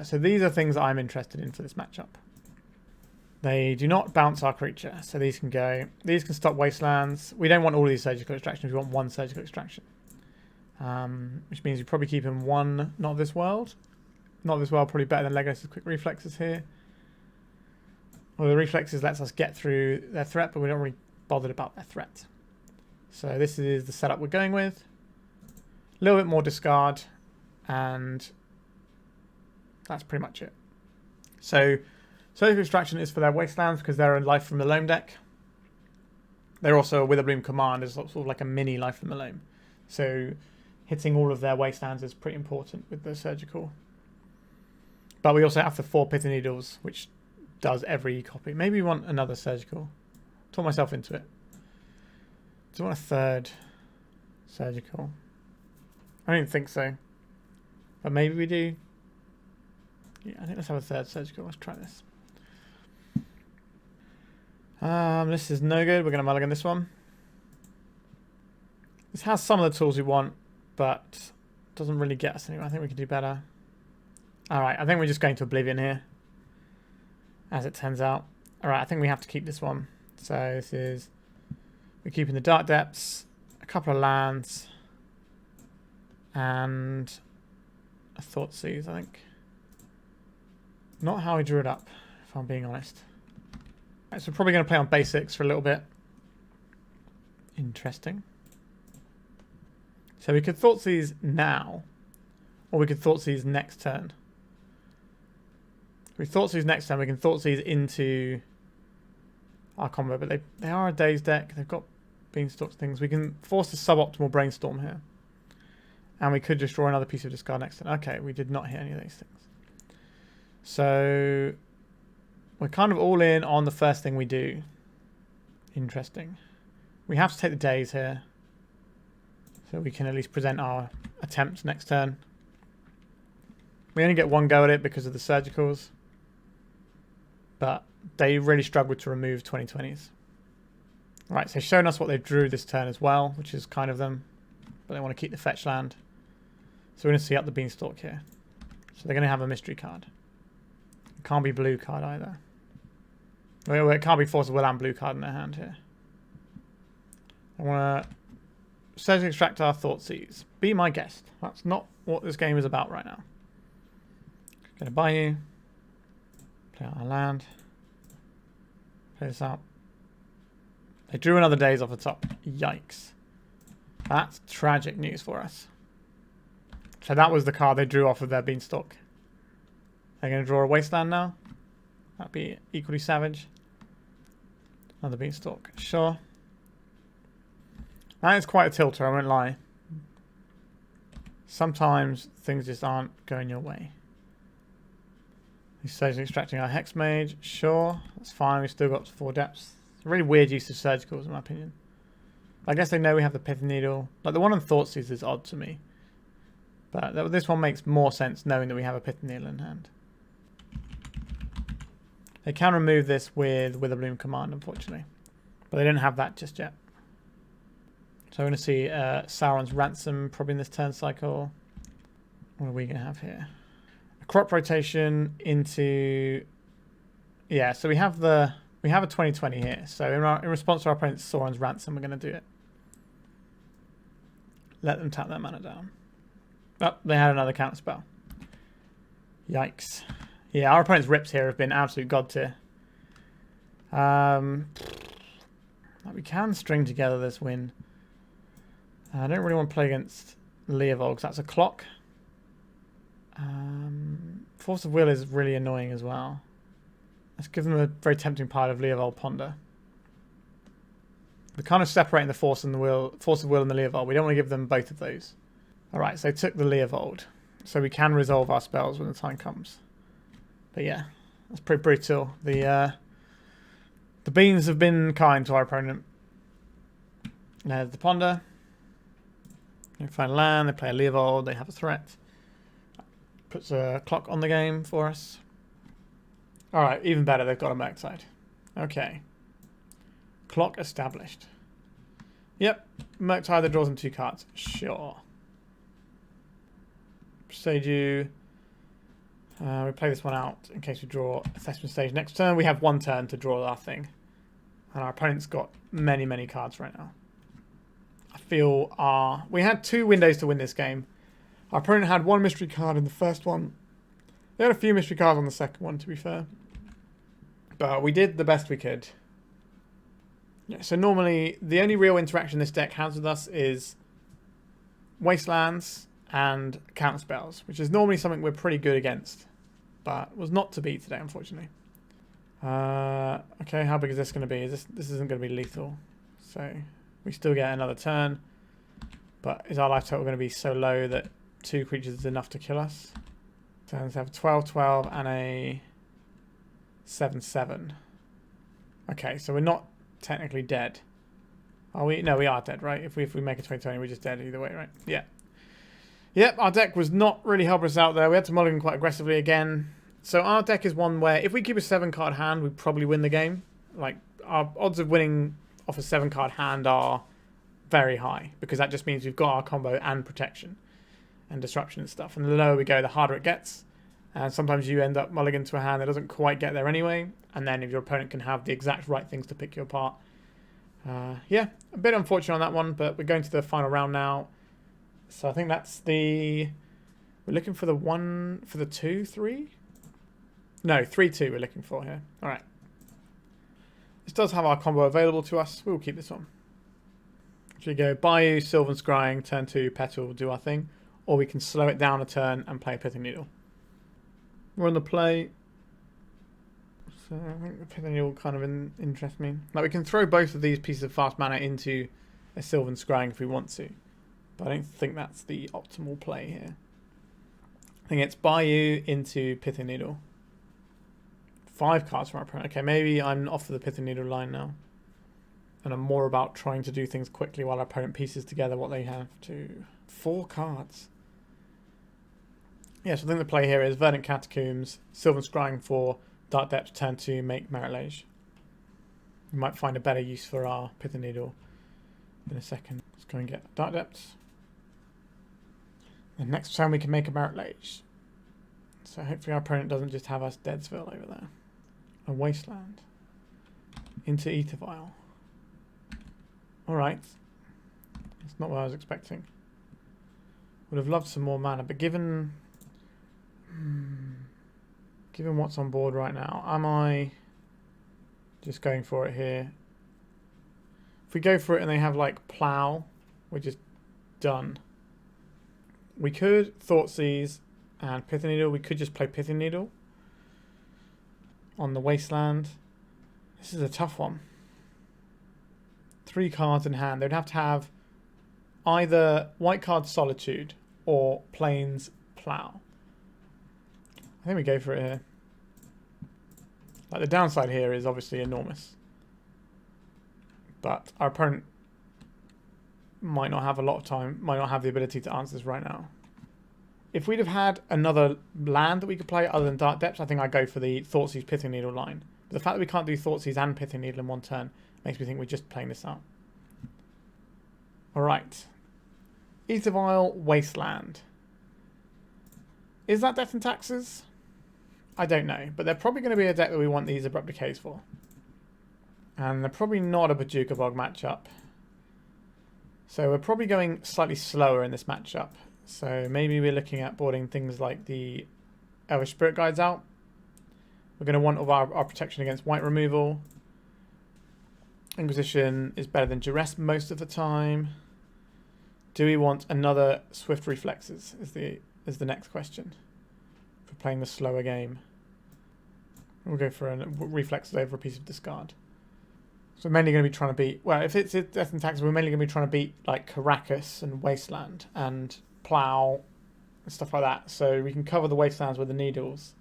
So these are things that I'm interested in for this matchup. They do not bounce our creature, so these can go. These can stop wastelands. We don't want all of these surgical extractions. We want one surgical extraction. Which means you're probably keeping one Not of This World. Not of This World probably better than Legolas' Quick Reflexes here. Well, the Reflexes lets us get through their threat, but we're not really bothered about their threat. So this is the setup we're going with. A little bit more discard, and that's pretty much it. So Surgical Extraction is for their Wastelands because they're a Life from the Loam deck. They're also a Witherbloom Command is sort of like a mini Life from the Loam. So hitting all of their Wastelands is pretty important with the Surgical. But we also have the 4 Pithing Needles, which does every copy. Maybe we want another Surgical. Talk myself into it. Do you want a 3rd Surgical? I don't think so. But maybe we do. Yeah, I think let's have a 3rd Surgical. Let's try this. This is no good. We're going to mulligan this one. This has some of the tools we want, but doesn't really get us anywhere. I think we can do better. Alright, I think we're just going to Oblivion here, as it turns out. Alright, I think we have to keep this one. So this is... We're keeping the Dark Depths, a couple of lands, and a Thoughtseize, I think. Not how we drew it up, if I'm being honest. Right, so we're probably going to play on basics for a little bit. Interesting. So we could Thoughtseize now, or we could Thoughtseize next turn. If we Thoughtseize next turn, we can Thoughtseize into our combo, but they are a Daze deck. They've got Beanstalks things. We can force a suboptimal Brainstorm here. And we could just draw another piece of discard next turn. Okay, we did not hit any of these things. So we're kind of all in on the first thing we do. Interesting. We have to take the Daze here, so we can at least present our attempt next turn. We only get one go at it because of the Surgicals, but they really struggled to remove 2020s. Right, so showing us what they drew this turn as well, which is kind of them, but they want to keep the fetch land. So we're going to see up the Beanstalk here. So they're going to have a mystery card. It can't be blue card either. Well, it can't be Force of Will and blue card in their hand here. I want to Surgically Extract our Thoughtseize. Be my guest. That's not what this game is about right now. Going to Bayou. Play out our land. Play this out. They drew another Daze off the top. Yikes. That's tragic news for us. So that was the card they drew off of their Beanstalk. They're going to draw a Wasteland now. That'd be equally savage. Another Beanstalk. Sure. That is quite a tilter, I won't lie. Sometimes things just aren't going your way. He's surgically extracting our Hexmage. Sure, that's fine. We've still got 4 depths. It's a really weird use of Surgicals, in my opinion. I guess they know we have the Pithing Needle. Like, the one on Thoughtseize is odd to me. But this one makes more sense knowing that we have a Pithing Needle in hand. They can remove this with Witherbloom Command, unfortunately. But they didn't have that just yet. So we're going to see Sauron's Ransom probably in this turn cycle. What are we going to have here? A crop rotation into... Yeah, so we have a 2020 here. So in response to our opponent's Sauron's Ransom, we're going to do it. Let them tap their mana down. Oh, they had another counter spell. Yikes. Yeah, our opponent's rips here have been absolute god tier. We can string together this win. I don't really want to play against Leovold because that's a clock. Force of Will is really annoying as well. Let's give them a very tempting pile of Leovold Ponder. We're kind of separating the Force of Will and the Leovold. We don't want to give them both of those. Alright, so they took the Leovold. So we can resolve our spells when the time comes. But yeah, that's pretty brutal. The beans have been kind to our opponent. There's the Ponder. They find land, they play a Leovold, they have a threat. Puts a clock on the game for us. Alright, even better, they've got a Murktide. Okay. Clock established. Yep, Murktide that draws them 2 cards. Sure. Boseiju. We play this one out in case we draw a Thespian stage next turn. We have 1 turn to draw our thing. And our opponent's got many, many cards right now. I feel are... We had 2 windows to win this game. Our opponent had 1 mystery card in the first one. They had a few mystery cards on the second one, to be fair. But we did the best we could. Yeah, so normally, the only real interaction this deck has with us is Wastelands and counter spells, which is normally something we're pretty good against. But was not to be today, unfortunately. Okay, how big is this going to be? This isn't going to be lethal. So we still get another turn. But is our life total going to be so low that 2 creatures is enough to kill us? Turns have 12-12 and a 7-7. Okay, so we're not technically dead. Are we? No, we are dead, right? If we make a 20-20, we're just dead either way, right? Yeah. Yep, our deck was not really helping us out there. We had to mulligan quite aggressively again. So our deck is one where if we keep a 7-card hand, we probably win the game. Like, our odds of winning off a 7-card hand are very high, because that just means we've got our combo and protection and disruption and stuff. And the lower we go, the harder it gets. And sometimes you end up mulligan to a hand that doesn't quite get there anyway. And then if your opponent can have the exact right things to pick you apart. Yeah, a bit unfortunate on that one, but we're going to the final round now. So I think that's the... We're looking for the 1... For the 2-3? No, 3-2 we're looking for here. Alright. This does have our combo available to us. We'll keep this on. Here we go. Bayou, Sylvan Scrying, turn 2, Petal, do our thing. Or we can slow it down a turn and play a Pithing Needle. We're on the play. So I think the Pithing Needle kind of interests me. Like, we can throw both of these pieces of fast mana into a Sylvan Scrying if we want to. But I don't think that's the optimal play here. I think it's Bayou into Pithing Needle. 5 cards from our opponent. Okay, maybe I'm off of the Pithing Needle line now. And I'm more about trying to do things quickly while our opponent pieces together what they have to. 4 cards. Yeah, so I think the play here is Verdant Catacombs, Sylvan Scrying for Dark Depths, turn 2, make Marit Lage. We might find a better use for our Pithing Needle in a second. Let's go and get Dark Depths. And next time we can make a Marit Lage. So hopefully our opponent doesn't just have us Deadsville over there. A Wasteland. Into Ether Vial. Alright. That's not what I was expecting. Would have loved some more mana, but given what's on board right now, am I just going for it here? If we go for it and they have like Plow, we're just done. We could Thoughtseize and Pithing Needle. We could just play Pithing Needle on the Wasteland. This is a tough one. 3 cards in hand. They'd have to have either white card Solitude or Plains Plow. I think we go for it here. Like, the downside here is obviously enormous. But our opponent might not have a lot of time, might not have the ability to answer this right now. If we'd have had another land that we could play other than Dark Depths, I think I'd go for the Thoughtseize Pithing Needle line. But the fact that we can't do Thoughtseize and Pithing Needle in one turn makes me think we're just playing this out. Alright. Ether Vial, Wasteland. Is that Death and Taxes? I don't know, but they're probably going to be a deck that we want these Abrupt Decays for. And they're probably not a Bojuka Bog matchup. So we're probably going slightly slower in this matchup. So maybe we're looking at boarding things like the Elvish Spirit Guides out. We're going to want all our protection against white removal. Inquisition is better than Duress most of the time. Do we want another Swift Reflexes is the next question for playing the slower game. We'll go for a Reflexes over a piece of discard. So we're mainly going to be trying to beat... Well, if it's Death and Taxes, we're mainly going to be trying to beat like Caracas and Wasteland and Plow and stuff like that. So we can cover the Wastelands with the Needles,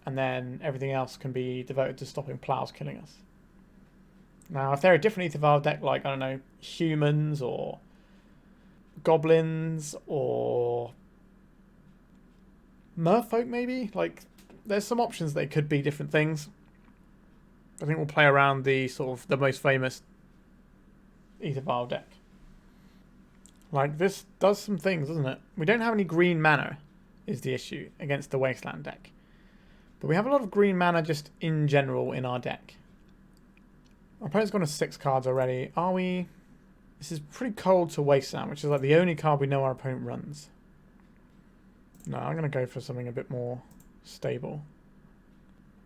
and then everything else can be devoted to stopping Plows killing us. Now, if they're a different Ether Vial deck, like, I don't know, humans or goblins or merfolk maybe, like, there's some options they could be different things. I think we'll play around the sort of the most famous Ether Vial deck. Like, this does some things, doesn't it? We don't have any green mana is the issue against the Wasteland deck. But we have a lot of green mana just in general in our deck. Our opponent's gone to 6 cards already. Are we... This is pretty cold to Wasteland, which is like the only card we know our opponent runs. No, I'm going to go for something a bit more stable.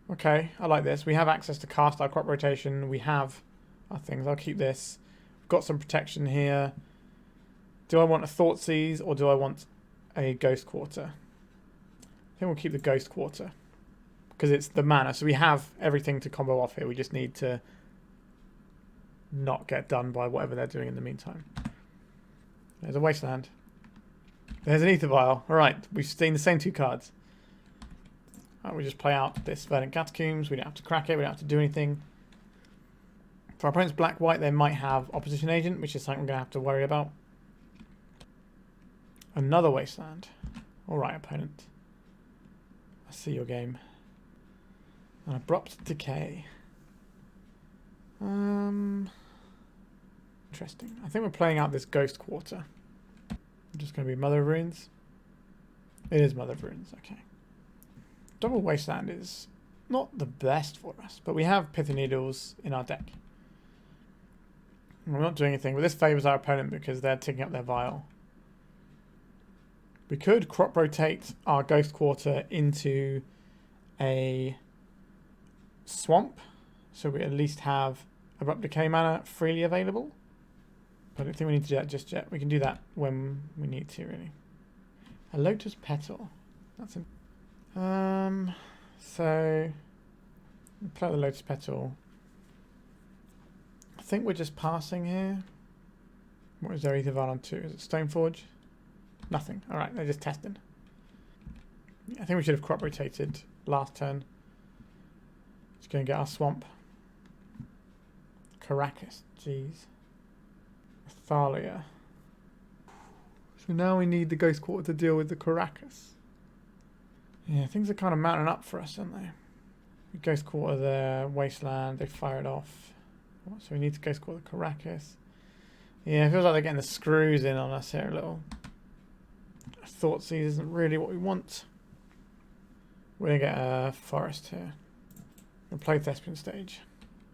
Okay, I like this. We have access to cast our crop rotation. We have our things. I'll keep this. We've got some protection here. Do I want a Thoughtseize or do I want a Ghost Quarter? I think we'll keep the Ghost Quarter because it's the mana. So we have everything to combo off here. We just need to not get done by whatever they're doing in the meantime. There's a Wasteland. There's an Ether Vial. Alright, we've seen the same two cards. Right, we just play out this Verdant Catacombs. We don't have to crack it. We don't have to do anything. For our opponent's black-white, they might have Opposition Agent, which is something I'm going to have to worry about. Another Wasteland. Alright, opponent. I see your game. An Abrupt Decay. Interesting. I think we're playing out this Ghost Quarter. Just going to be Mother of Runes. It is Mother of Runes, okay. Double Wasteland is not the best for us, but we have Pithing Needles in our deck. We're not doing anything, but this favours our opponent because they're ticking up their vial. We could crop rotate our Ghost Quarter into a swamp, so we at least have Abrupt Decay mana freely available. But I don't think we need to do that just yet. We can do that when we need to, really. A Lotus Petal. That's so play the Lotus Petal. I think we're just passing here. What is there Ether Vial on 2? Is it Stoneforge? Nothing. Alright, they're just testing. I think we should have crop rotated last turn. Just going to get our swamp. Caracas. Jeez. Thalia. So now we need the Ghost Quarter to deal with the Caracas. Yeah, things are kind of mounting up for us, aren't they? Ghost Quarter there, Wasteland, they fire it off. So we need to Ghost Quarter the Caracas. Yeah, it feels like they're getting the screws in on us here a little. Thoughtseize isn't really what we want. We're going to get a Forest here. We'll play Thespian stage.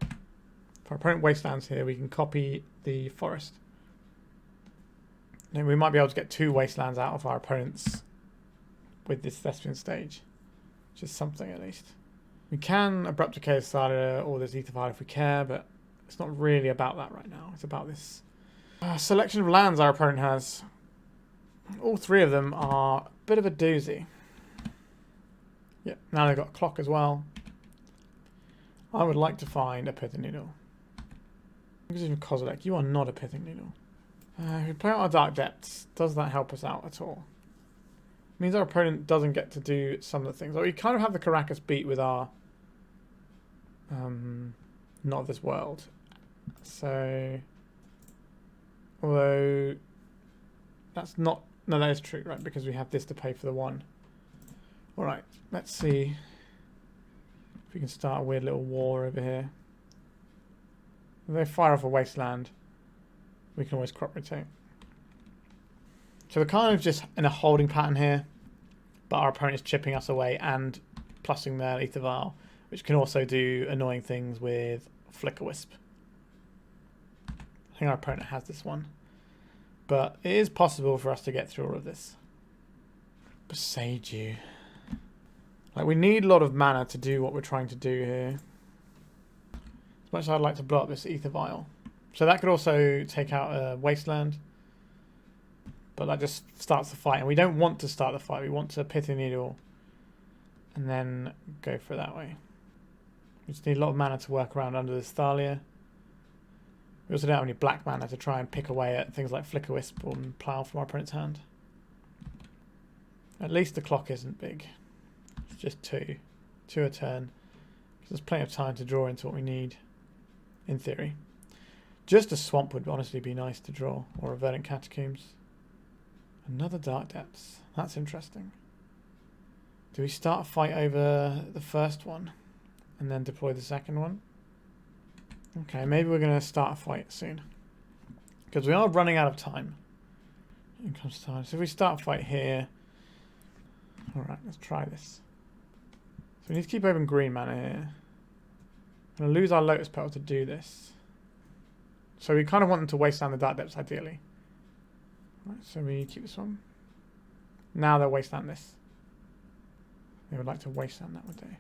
If our opponent Wastelands here, we can copy the Forest. And we might be able to get 2 Wastelands out of our opponents with this Thespian stage. Which is something at least. We can Abrupt Decay Thalia or this Ether Vial if we care, but it's not really about that right now. It's about this selection of lands our opponent has. All 3 of them are a bit of a doozy. Yep, now they've got a clock as well. I would like to find a Pithing Needle. Inquisition of Kozilek, you are not a Pithing Needle. If we play out our Dark Depths, does that help us out at all? It means our opponent doesn't get to do some of the things. Like we kind of have the Caracas beat with our Not of This World. So, although that's not, no, that is true, right? Because we have this to pay for the 1. All right, let's see if we can start a weird little war over here. If they fire off a Wasteland, we can always crop rotate. So we're kind of just in a holding pattern here, but our opponent is chipping us away and plussing their Ether Vial, which can also do annoying things with Flicker Wisp. I think our opponent has this one, but it is possible for us to get through all of this. Boseiju. Like, we need a lot of mana to do what we're trying to do here. As much as I'd like to blow up this Ether Vial. So that could also take out a Wasteland. But that just starts the fight. And we don't want to start the fight. We want to Pithing Needle and then go for it that way. We just need a lot of mana to work around under this Thalia. We also don't have any black mana to try and pick away at things like Flicker Wisp or Plough from our opponent's hand. At least the clock isn't big. It's just 2. 2 a turn. There's plenty of time to draw into what we need, in theory. Just a swamp would honestly be nice to draw, or a Verdant Catacombs. Another Dark Depths. That's interesting. Do we start a fight over the first one and then deploy the second one? Okay, maybe we're going to start a fight soon. Because we are running out of time. In comes time. So if we start a fight here. Alright, let's try this. So we need to keep open green mana here. I'm going to lose our Lotus Petal to do this. So we kind of want them to wasteland the Dark Depths ideally. Right, so we keep this one. Now they'll wasteland this. They would like to wasteland that, would they?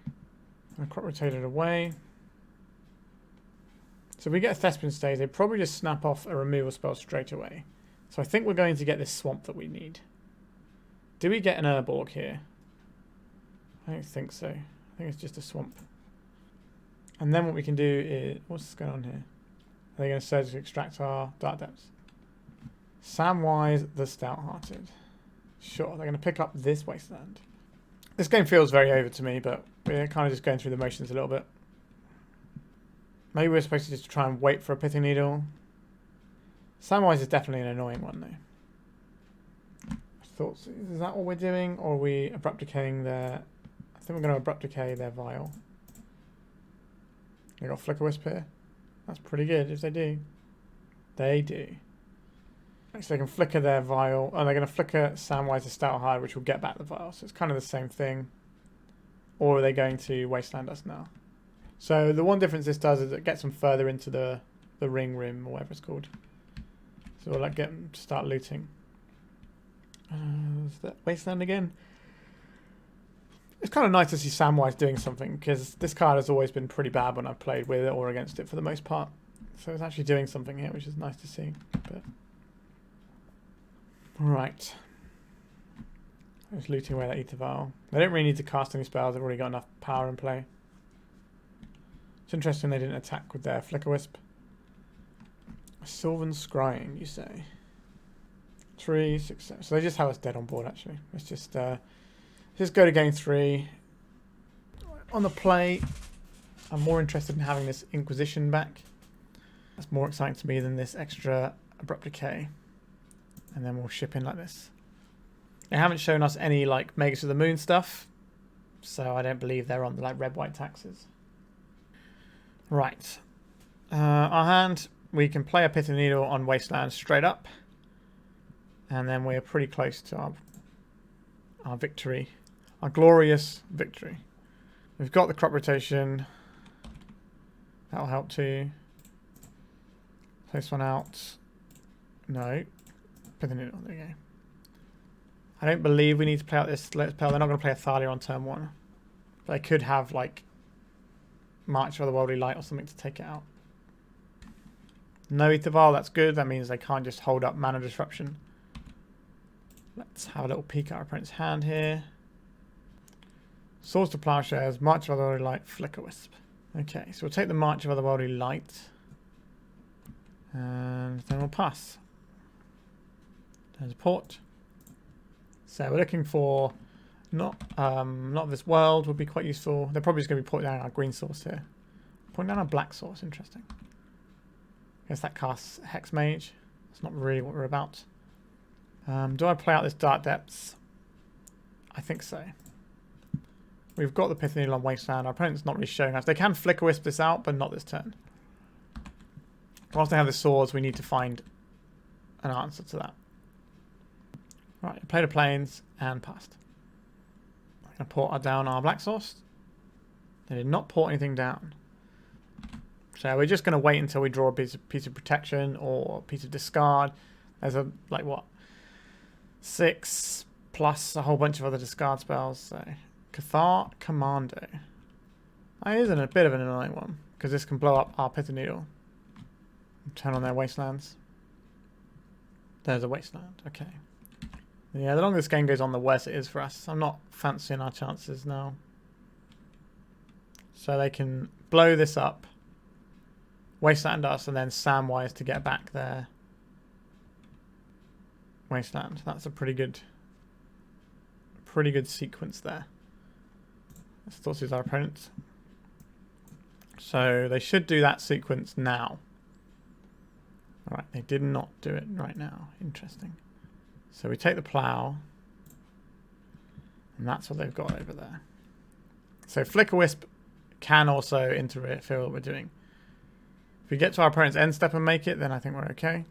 And crop rotated away. So if we get a Thespian stage, they probably just snap off a removal spell straight away. So I think we're going to get this swamp that we need. Do we get an Urborg here? I don't think so. I think it's just a swamp. And then what we can do is... What's going on here? Are they going to surge to extract our Dark Depths? Samwise the Stout-Hearted. Sure, they're going to pick up this wasteland. This game feels very over to me, but we're kind of just going through the motions a little bit. Maybe we're supposed to just try and wait for a Pithing Needle. Samwise is definitely an annoying one, though. Thoughts, is that what we're doing? Or are we Abrupt Decaying their... I think we're going to Abrupt Decay their Vial. They got Flicker Wisp here. That's pretty good if they do. They do. So they can flicker their Vial. Oh, they're going to flicker Samwise the Stout-Hearted, which will get back the Vial. So it's kind of the same thing. Or are they going to wasteland us now? So the one difference this does is it gets them further into the ring room, or whatever it's called. So we'll get them to start looting. Is that wasteland again? It's kind of nice to see Samwise doing something, because this card has always been pretty bad when I've played with it or against it for the most part. So it's actually doing something here, which is nice to see. But right. Just looting away that Ether Vial. They don't really need to cast any spells, they've already got enough power in play. It's interesting they didn't attack with their Flicker Wisp. Sylvan Scrying, you say? 3, 6, 7. So they just have us dead on board, actually. Let's just go to game 3. On the play, I'm more interested in having this Inquisition back. That's more exciting to me than this extra Abrupt Decay. And then we'll ship in like this. They haven't shown us any like Magus of the Moon stuff, so I don't believe they're on the like red-white taxes. Right. Our hand, we can play a Pithing Needle on Wasteland straight up. And then we're pretty close to our victory. Our glorious victory. We've got the crop rotation. That'll help too. Place one out. No. Pithing Needle, there you go. I don't believe we need to play out this Lotus Petal. They're not going to play a Thalia on turn 1. But they could have like March of the Worldly Light or something to take it out. No Ether Vial, that's good. That means they can't just hold up mana disruption. Let's have a little peek at our opponent's hand here. Swords to Plowshares, March of the Worldly Light, Flicker Wisp. Okay, so we'll take the March of the Worldly Light. And then we'll pass. There's a port. So we're looking for not of this world would be quite useful. They're probably just going to be putting down our green source here. Putting down our black source, interesting. I guess that casts Hexmage. That's not really what we're about. Do I play out this Dark Depths? I think so. We've got the Pithing Needle on Wasteland. Our opponent's not really showing us. They can Flicker Wisp this out, but not this turn. Whilst they have the swords, we need to find an answer to that. Right, played a plains and passed. I'm going to port down our black source. They did not port anything down. So we're just going to wait until we draw a piece of protection or a piece of discard. There's a, like what, 6 plus a whole bunch of other discard spells. So Cathar Commando. That is a bit of an annoying one, because this can blow up our Pithing Needle. Turn on their wastelands. There's a wasteland, okay. Yeah, the longer this game goes on, the worse it is for us. I'm not fancying our chances now. So they can blow this up, wasteland us, and then Samwise to get back their wasteland. That's a pretty good sequence there. Let's Thoughtseize our opponent. So they should do that sequence now. Alright, they did not do it right now. Interesting. So we take the plow, and that's what they've got over there. So Flicker Wisp can also interfere what we're doing. If we get to our opponent's end step and make it, then I think we're okay.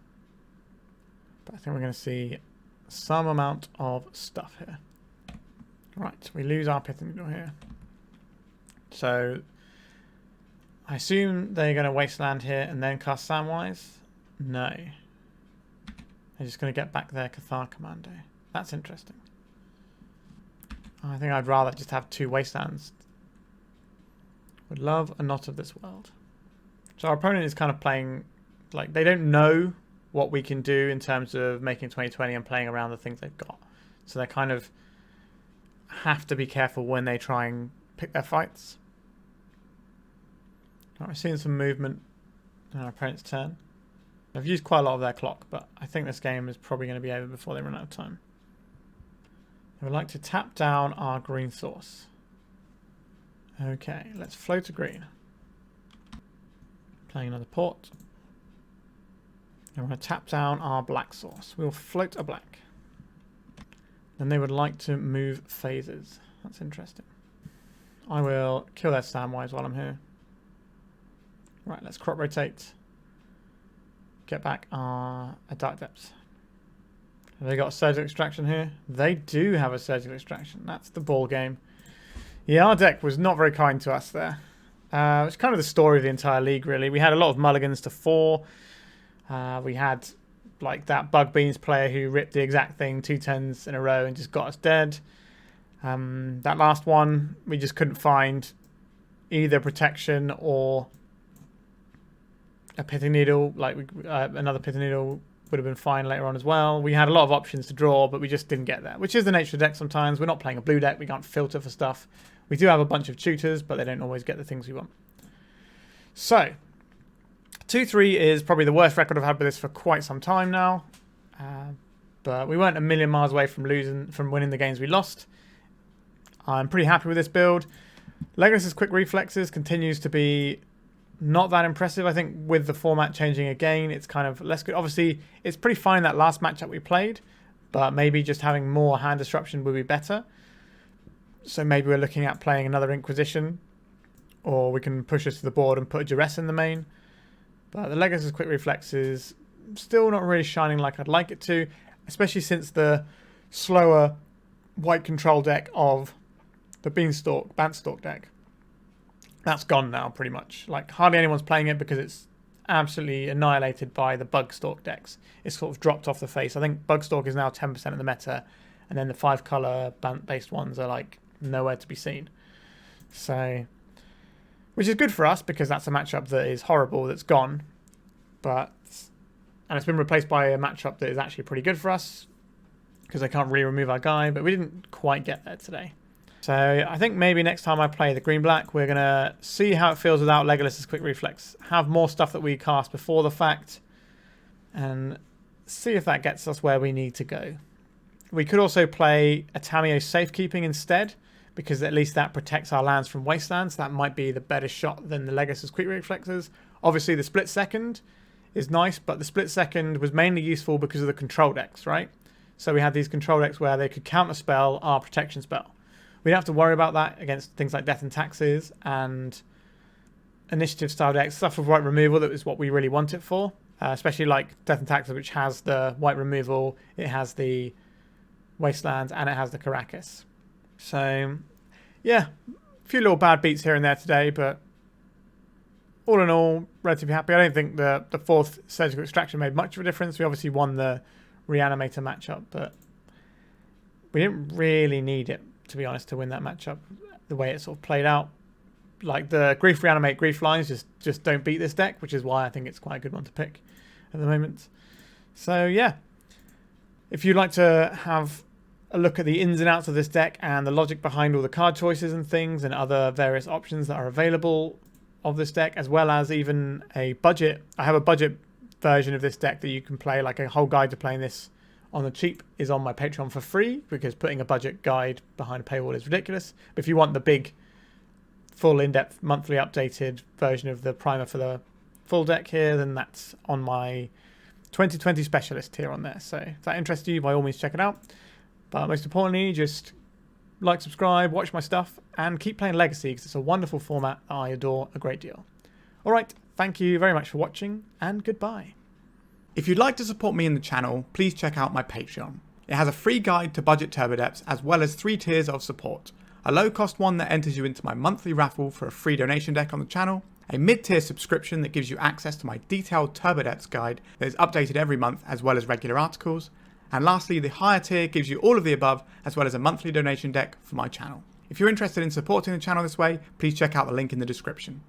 But I think we're going to see some amount of stuff here. Right, we lose our Pithing Needle here. So I assume they're going to Wasteland here and then cast Samwise. No. They're just going to get back their Cathar Commando. That's interesting. I think I'd rather just have 2 Wastelands. Would love a Knot of this world. So our opponent is kind of playing, like, they don't know what we can do in terms of making 2020 and playing around the things they've got. So they kind of have to be careful when they try and pick their fights. Right, we're seeing some movement on our opponent's turn. I've used quite a lot of their clock, but I think this game is probably going to be over before they run out of time. I would like to tap down our green source. Okay, let's float a green. Playing another port. And we're going to tap down our black source. We'll float a black. Then they would like to move phases. That's interesting. I will kill their Samwise while I'm here. Right, let's crop rotate. Get back our Dark Depths. Have they got a surgical extraction here? They do have a surgical extraction. That's the ball game. Yeah, our deck was not very kind to us there. It's kind of the story of the entire league, really. We had a lot of mulligans to 4. We had like that Bug Beans player who ripped the exact thing 2 turns in a row and just got us dead. That last one, we just couldn't find either protection or a Pithing Needle. Like another Pithing Needle would have been fine later on as well. We had a lot of options to draw, but we just didn't get there, which is the nature of the deck sometimes. We're not playing a blue deck. We can't filter for stuff. We do have a bunch of tutors, but they don't always get the things we want. So, 2-3 is probably the worst record I've had with this for quite some time now. But we weren't a million miles away from winning the games we lost. I'm pretty happy with this build. Legolas' quick reflexes continues to be not that impressive. I think with the format changing again, it's kind of less good. Obviously, it's pretty fine that last matchup we played, but maybe just having more hand disruption would be better. So maybe we're looking at playing another Inquisition, or we can push us to the board and put a Duress in the main. But the Legolas' quick reflexes still not really shining like I'd like it to, especially since the slower white control deck of the Bantstalk deck. That's gone now, pretty much. Like, hardly anyone's playing it because it's absolutely annihilated by the Bugstalk decks. It's sort of dropped off the face. I think Bugstalk is now 10% of the meta, and then the 5-color Bant-based ones are, like, nowhere to be seen. So, which is good for us because that's a matchup that is horrible, that's gone. And it's been replaced by a matchup that is actually pretty good for us because they can't really remove our guy, but we didn't quite get there today. So I think maybe next time I play the green-black, we're going to see how it feels without Legolas' quick reflex. Have more stuff that we cast before the fact. And see if that gets us where we need to go. We could also play a Tamiyo Safekeeping instead, because at least that protects our lands from wastelands. That might be the better shot than the Legolas' quick reflexes. Obviously the split second is nice, but the split second was mainly useful because of the control decks, right? So we had these control decks where they could counterspell our protection spell. We don't have to worry about that against things like Death and Taxes and initiative style decks. Stuff with white removal, that is what we really want it for. Especially like Death and Taxes, which has the white removal, it has the Wastelands, and it has the Caracas. So, yeah, a few little bad beats here and there today, but all in all, relatively happy. I don't think the 4th Surgical Extraction made much of a difference. We obviously won the Reanimator matchup, but we didn't really need it, to be honest, to win that matchup. The way it sort of played out, like the Grief Reanimate, Grief lines just don't beat this deck, which is why I think it's quite a good one to pick at the moment. So yeah, if you'd like to have a look at the ins and outs of this deck and the logic behind all the card choices and things and other various options that are available of this deck, as well as even a budget, I have a budget version of this deck that you can play, like a whole guide to playing this on the cheap is on my Patreon for free, because putting a budget guide behind a paywall is ridiculous. But if you want the big, full, in-depth, monthly updated version of the primer for the full deck here, then that's on my 2020 specialist here on there. So if that interests you, by all means check it out. But most importantly, just like, subscribe, watch my stuff, and keep playing Legacy, because it's a wonderful format that I adore a great deal. Alright, thank you very much for watching, and goodbye. If you'd like to support me in the channel, please check out my Patreon. It has a free guide to budget Turbodepths, as well as 3 tiers of support. A low cost one that enters you into my monthly raffle for a free donation deck on the channel, a mid-tier subscription that gives you access to my detailed Turbodepths guide that is updated every month as well as regular articles, and lastly the higher tier gives you all of the above as well as a monthly donation deck for my channel. If you're interested in supporting the channel this way, please check out the link in the description.